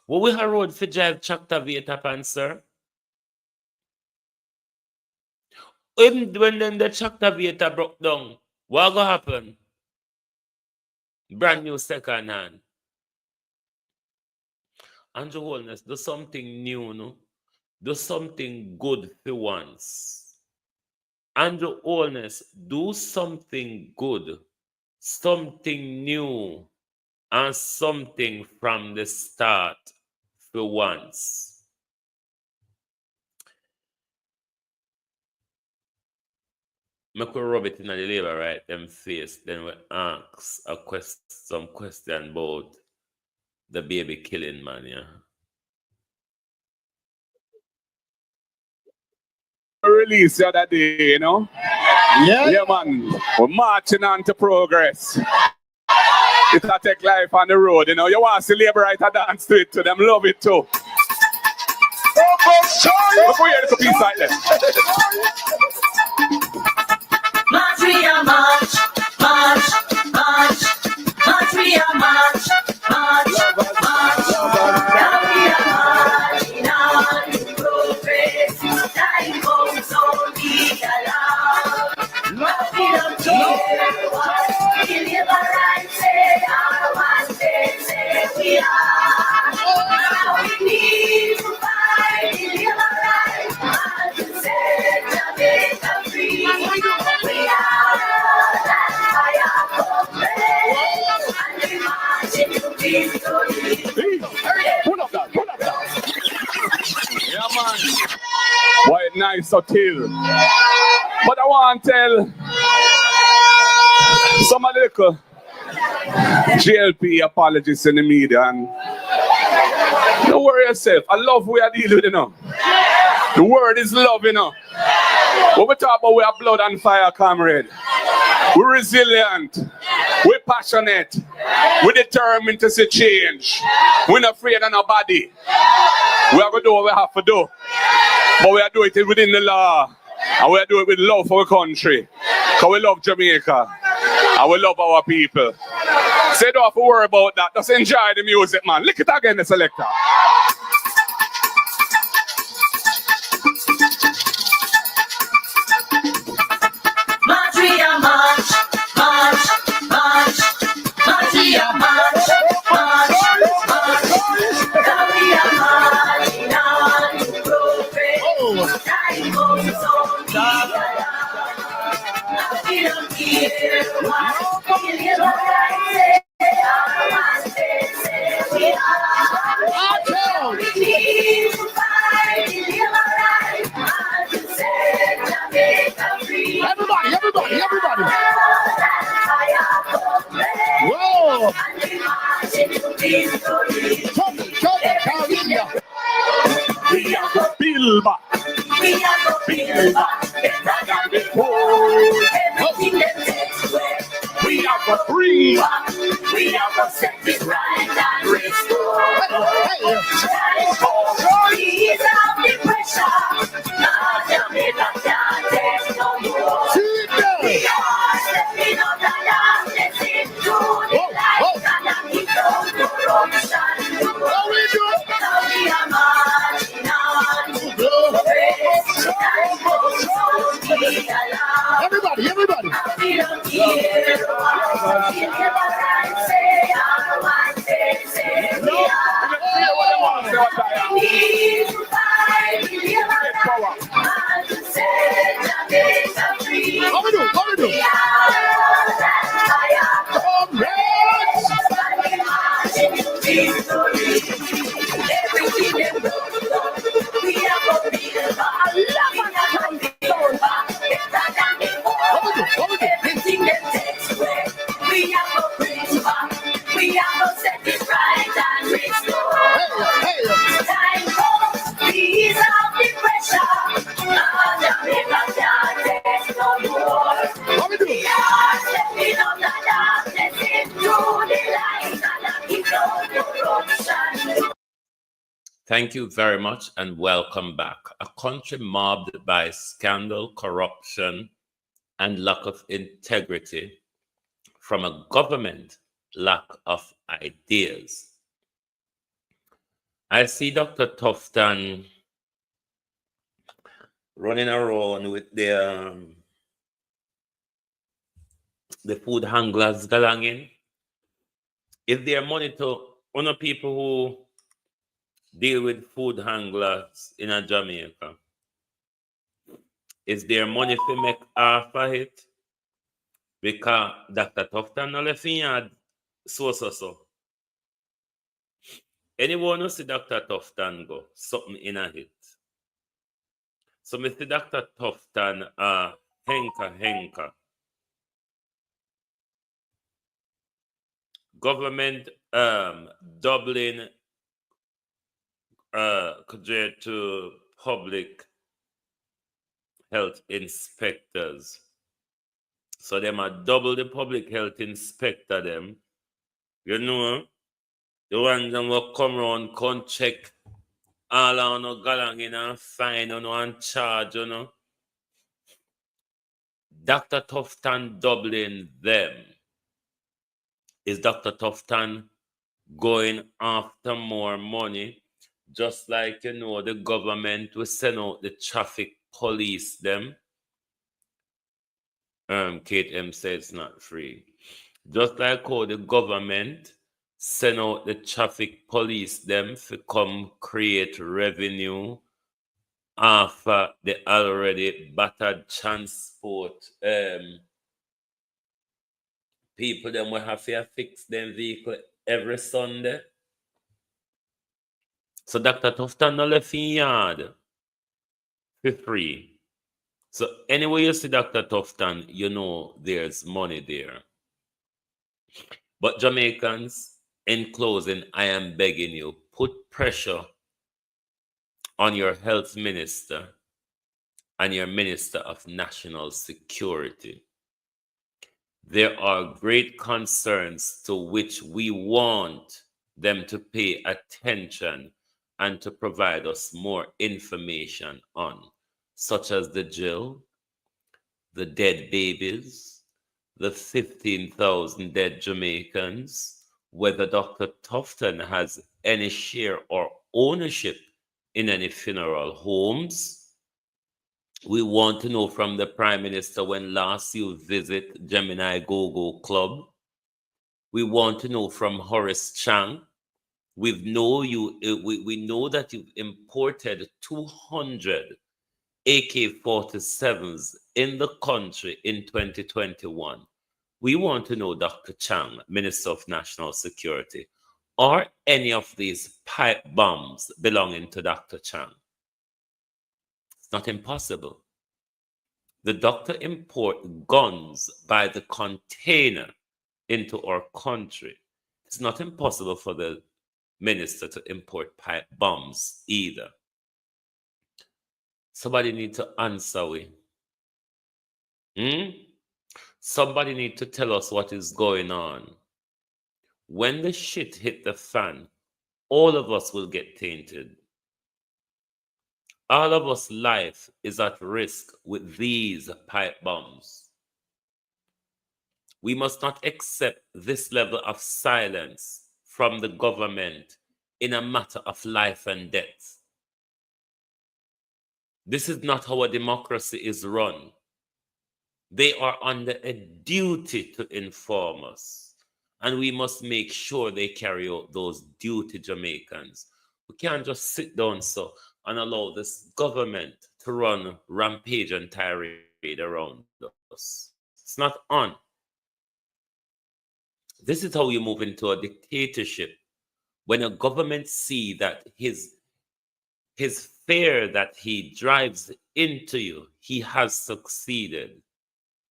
S5: Well, we have road for drive tractivator pan, sir. Even when then the tractivator broke down, what gonna happen? Brand new second hand. Andrew Holness, do something new, no? Do something good for once. Andrew Holness, do something good, something new, and something from the start for once. Make we rub it in the labor right them face, then we ask some question about the baby killing man, yeah.
S6: Release the other day, you know? Yeah, man. We're marching on to progress. It's a take life on the road, you know. You want to see labor right dance to it too. Them love it too. Before you hear the piece like that.
S3: March, we are march, march, march, march, we are march, march, march. Now we are marching on to progress. Time comes on the alarm. But we don't care what we live right, say our one day, say we are. Now we need to fight, we live right, and to set Jamaica free. We are that fire complex, and we march into victory.
S6: Pull up that. Yeah, man. Boy, nice so till. But I want to tell some little GLP apologists in the media, and don't worry yourself. I love we are dealing with, you know. The word is love, you know. When we talk about we are blood and fire, comrade. We're resilient. We're passionate. We're determined to see change. We're not afraid of nobody. We are going to do what we have to do. But we are doing it within the law. And we are doing it with love for our country. Because we love Jamaica. And we love our people. So you don't have to worry about that. Just enjoy the music, man. Lick it again, the selector.
S3: March, we are march,
S2: Everybody. Whoa! We are the build back. We are the build back. Better than before. Everything that takes away. We are the bring back. We are the set it right and restore. Ease out the pressure. Now Jamaica can't take no more. We are stepping up the darkness into the light and keep on corruption. How we do it? Now we are marching on to grace and hope to be alive. Everybody. We don't care what you never right say. I want to say we are. We need to fight. We live alive. And to say Jamaica free. How we do? We are that fire. Comrades! Marching to victory. Everything they do, we are going to be the bar. We are going to be the bar. Better than before. Everything that takes away, we are going to bring back. We are going to set it right and restore. Time comes, ease out the pressure. Now Jamaica can't take no more. We are stepping up the darkness into the light and keep on corruption.
S5: Thank you very much and welcome back. A country mobbed by scandal, corruption, and lack of integrity from a government lack of ideas. I see Dr. Tufton running around with the food handlers galanging. Is there money to honor people who deal with food handlers in a Jamaica? Is there money to make half of it? Because Dr. Tufton no left in yard so. Anyone who see Dr. Tufton go, something in a hit. So me see Dr. Tufton henka. Government doubling compared to public health inspectors. So them are double the public health inspector them. You know, the ones that will come around, come check all on no galang in and fine and charge, you know. Dr. Tufton doubling them. Is Dr. Tufton going after more money? Just like, you know, the government will send out the traffic police them. Kate M said it's not free. Just like how the government send out the traffic police them to come create revenue after the already battered transport people them will have to fix them vehicle every Sunday. So Dr. Tufton no left in yard for free. So anyway you see Dr. Tufton, you know there's money there. But Jamaicans, in closing, I am begging you, put pressure on your health minister and your minister of national security. There are great concerns to which we want them to pay attention and to provide us more information on, such as the jail, the dead babies, the 15,000 dead Jamaicans, whether Dr. Tufton has any share or ownership in any funeral homes. We want to know from the Prime Minister when last you visit Gemini Go-Go Club. We want to know from Horace Chang. We know that you've imported 200 AK-47s in the country in 2021. We want to know, Dr. Chang, Minister of National Security, are any of these pipe bombs belonging to Dr. Chang? It's not impossible. The doctor import guns by the container into our country. It's not impossible for the minister to import pipe bombs either. Somebody need to answer we. Somebody need to tell us what is going on. When the shit hit the fan, all of us will get tainted. All of us' life is at risk with these pipe bombs. We must not accept this level of silence from the government in a matter of life and death. This is not how a democracy is run. They are under a duty to inform us, and we must make sure they carry out those duty, Jamaicans. We can't just sit down so and allow this government to run rampage and tirade around us. It's not on. This is how you move into a dictatorship. When a government see that his fear that he drives into you, he has succeeded.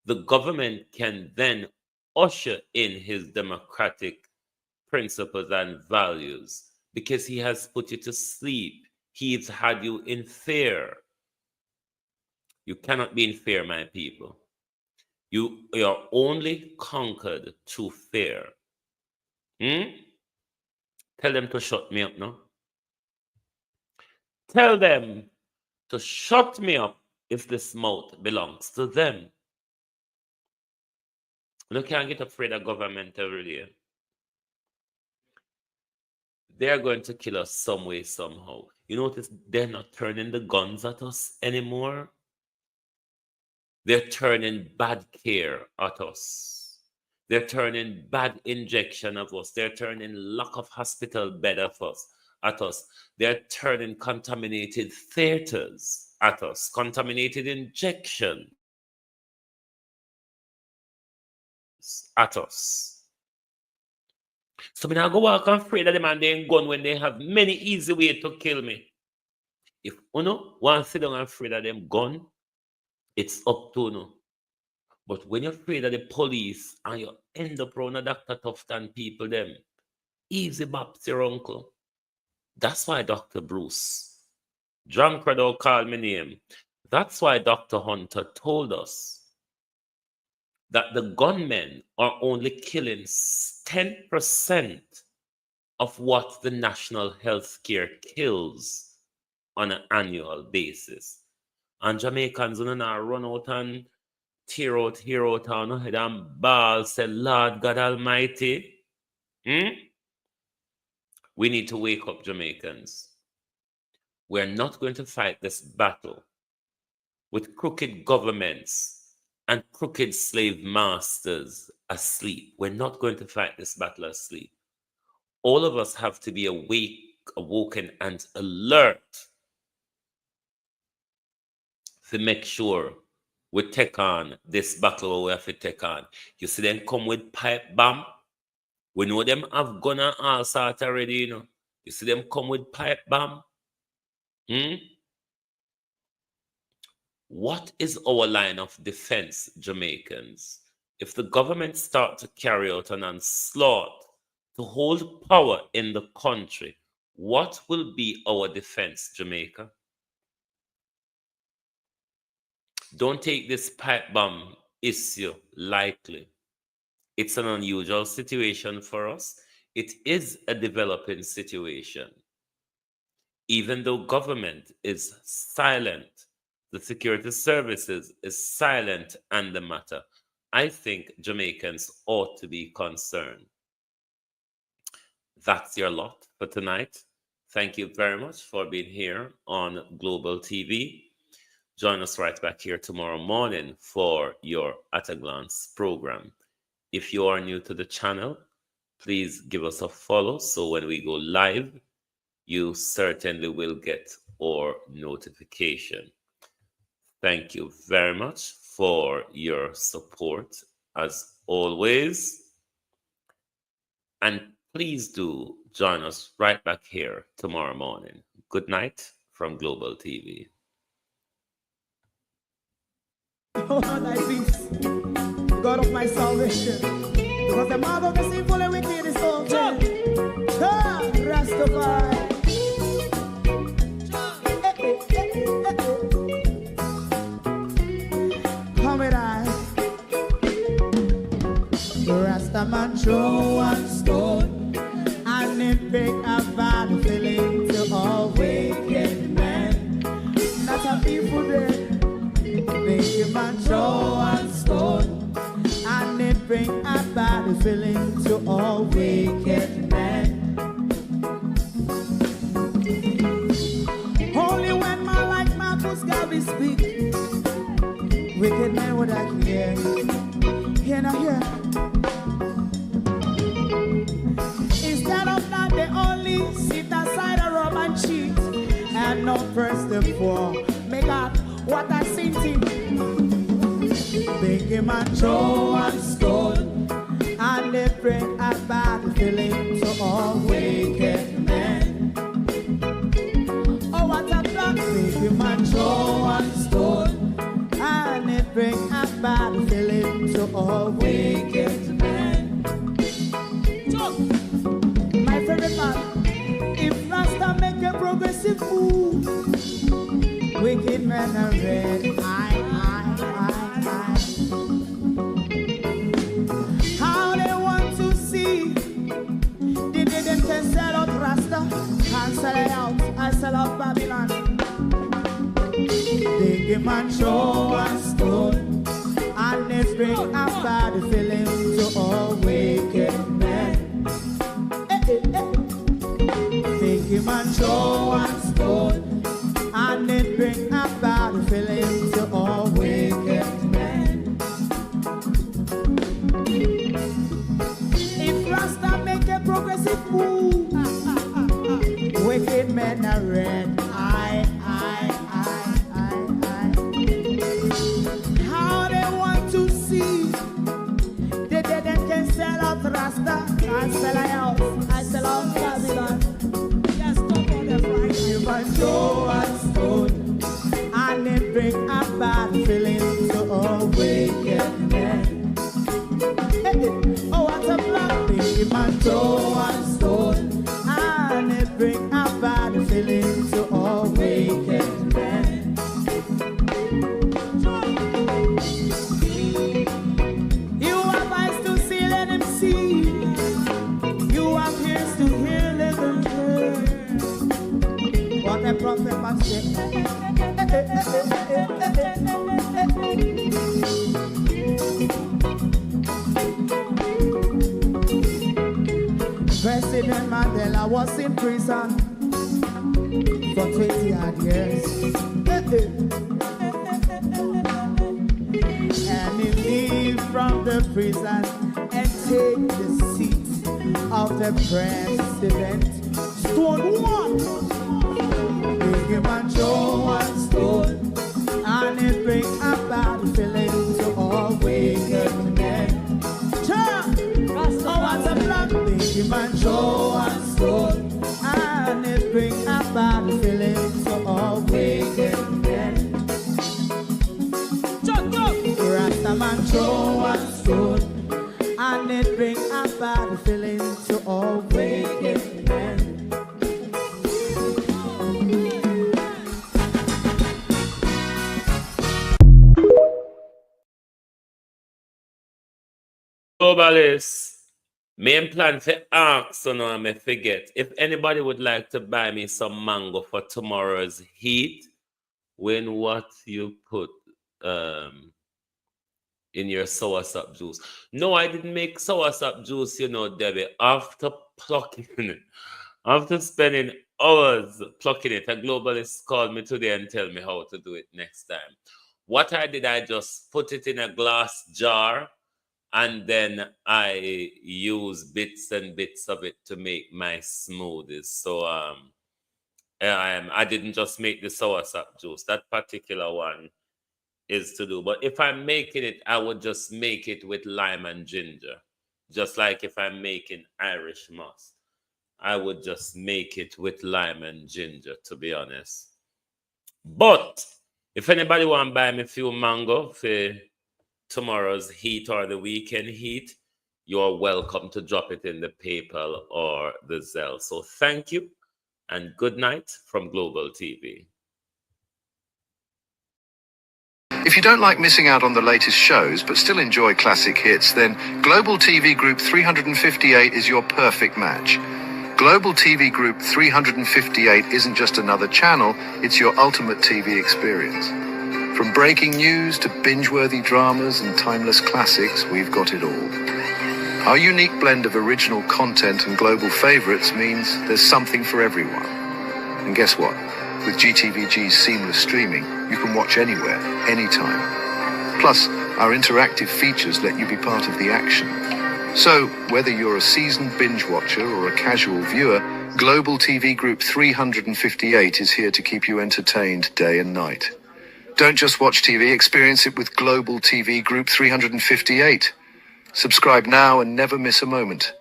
S5: The government can then usher in his democratic principles and values because he has put you to sleep. He's had you in fear. You cannot be in fear, my people. You are only conquered through fear. Tell them to shut me up now. Tell them to shut me up if this mouth belongs to them. You can't get afraid of government every day. They're going to kill us some way, somehow. You notice they're not turning the guns at us anymore. They're turning bad care at us. They're turning bad injection of us. They're turning lack of hospital bed of us at us. They're turning contaminated theaters at us, contaminated injections at us. So me now go walk and afraid of them and they gun when they have many easy ways to kill me. If you want to sit down and afraid of them gun, it's up to you. But when you're afraid of the police and you end up around a Dr. Tufton people, them easy baps your uncle. That's why Dr. Bruce, drunk don't call me name. That's why Dr. Hunter told us that the gunmen are only killing 10% of what the national health care kills on an annual basis. And Jamaicans don't run out and tear out, hear out on our head and bawl, say, Lord God Almighty. We need to wake up, Jamaicans. We're not going to fight this battle with crooked governments and crooked slave masters asleep. We're not going to fight this battle asleep. All of us have to be awake, awoken, and alert to make sure we take on this battle we have to take on. You see them come with pipe bomb. We know them have gun and all sort already, you know. You see them come with pipe bomb. What is our line of defense, Jamaicans? If the government start to carry out an onslaught to hold power in the country, what will be our defense, Jamaica? Don't take this pipe bomb issue lightly. It's an unusual situation for us. It is a developing situation. Even though government is silent, the security services is silent on the matter, I think Jamaicans ought to be concerned. That's your lot for tonight. Thank you very much for being here on Global TV. Join us right back here tomorrow morning for your At a Glance program. If you are new to the channel, please give us a follow so when we go live, you certainly will get our notification. Thank you very much for your support as always. And please do join us right back here tomorrow morning. Good night from Global TV.
S2: Oh, thy peace, God of my salvation, because the mouth of the sinful and wicked is open. Rastafari. Come with I. Rastaman throw one stone, and it break a bad feeling to all wicked men. Not a people there. Make a man throw one stone, and it bring a bad feeling to all wicked men. Only when man like Marcus Garvey speak, wicked men would I hear. Hear now hear. Instead of that, they only sit aside and rob and cheat, and not first and for. Make God what I seen to. Make him a throw and stone, and they bring a bad feeling to all wicked men. Oh, what a block! Make him a throw and stone, and they bring a bad feeling to all wicked men. My favorite man, if Rasta make a progressive move, wicked men are red. How they want to see the day them can sell out Rasta, can't sell it out, I sell out Babylon. They give man show and stone, and they bring a bad feeling to all wicked men. They give man show and stone, and it bring a bad feeling to all wicked men. If Rasta make a progressive move, wicked men are red. How they want to see the dead and can sell out Rasta, I sell out, I sell out Babylon. Yes, come on, that's right. Human show and stone, and it bring a bad feeling to all wicked men. Oh, what a black thing, human show and stone, and it bring a bad feeling to all wicked men. You have eyes to see, let him see. You have ears to hear, let them hear. What a prophet must say. President Mandela was in prison for 20 odd years. And he leave from the prison and take the seat of the president. Stone one. Big him and show and stone, and it bring a bad feeling to all wicked men. Oh, what a black big him and show and stone, and it bring a bad feeling to all wicked men. Rastaman show and stone, and it bring a bad feeling to all wicked men.
S5: Globalists, main plan for ask, so now I may forget. If anybody would like to buy me some mango for tomorrow's heat, when what you put in your soursop juice. No, I didn't make soursop juice, you know, Debbie. After plucking it, after spending hours plucking it, a globalist called me today and tell me how to do it next time. What I did, I just put it in a glass jar, and then I use bits and bits of it to make my smoothies. So I didn't just make the soursop juice. That particular one is to do. But if I'm making it, I would just make it with lime and ginger. Just like if I'm making Irish moss, I would just make it with lime and ginger, to be honest. But if anybody want to buy me a few mango for tomorrow's heat or the weekend heat, you're welcome to drop it in the PayPal or the Zelle. So thank you and good night from Global TV.
S11: If you don't like missing out on the latest shows but still enjoy classic hits, then Global TV Group 358 is your perfect match. Global TV Group 358 isn't just another channel, it's your ultimate TV experience. From breaking news to binge-worthy dramas and timeless classics, we've got it all. Our unique blend of original content and global favorites means there's something for everyone. And guess what? With GTVG's seamless streaming, you can watch anywhere, anytime. Plus, our interactive features let you be part of the action. So, whether you're a seasoned binge watcher or a casual viewer, Global TV Group 358 is here to keep you entertained day and night. Don't just watch TV, experience it with Global TV Group 358. Subscribe now and never miss a moment.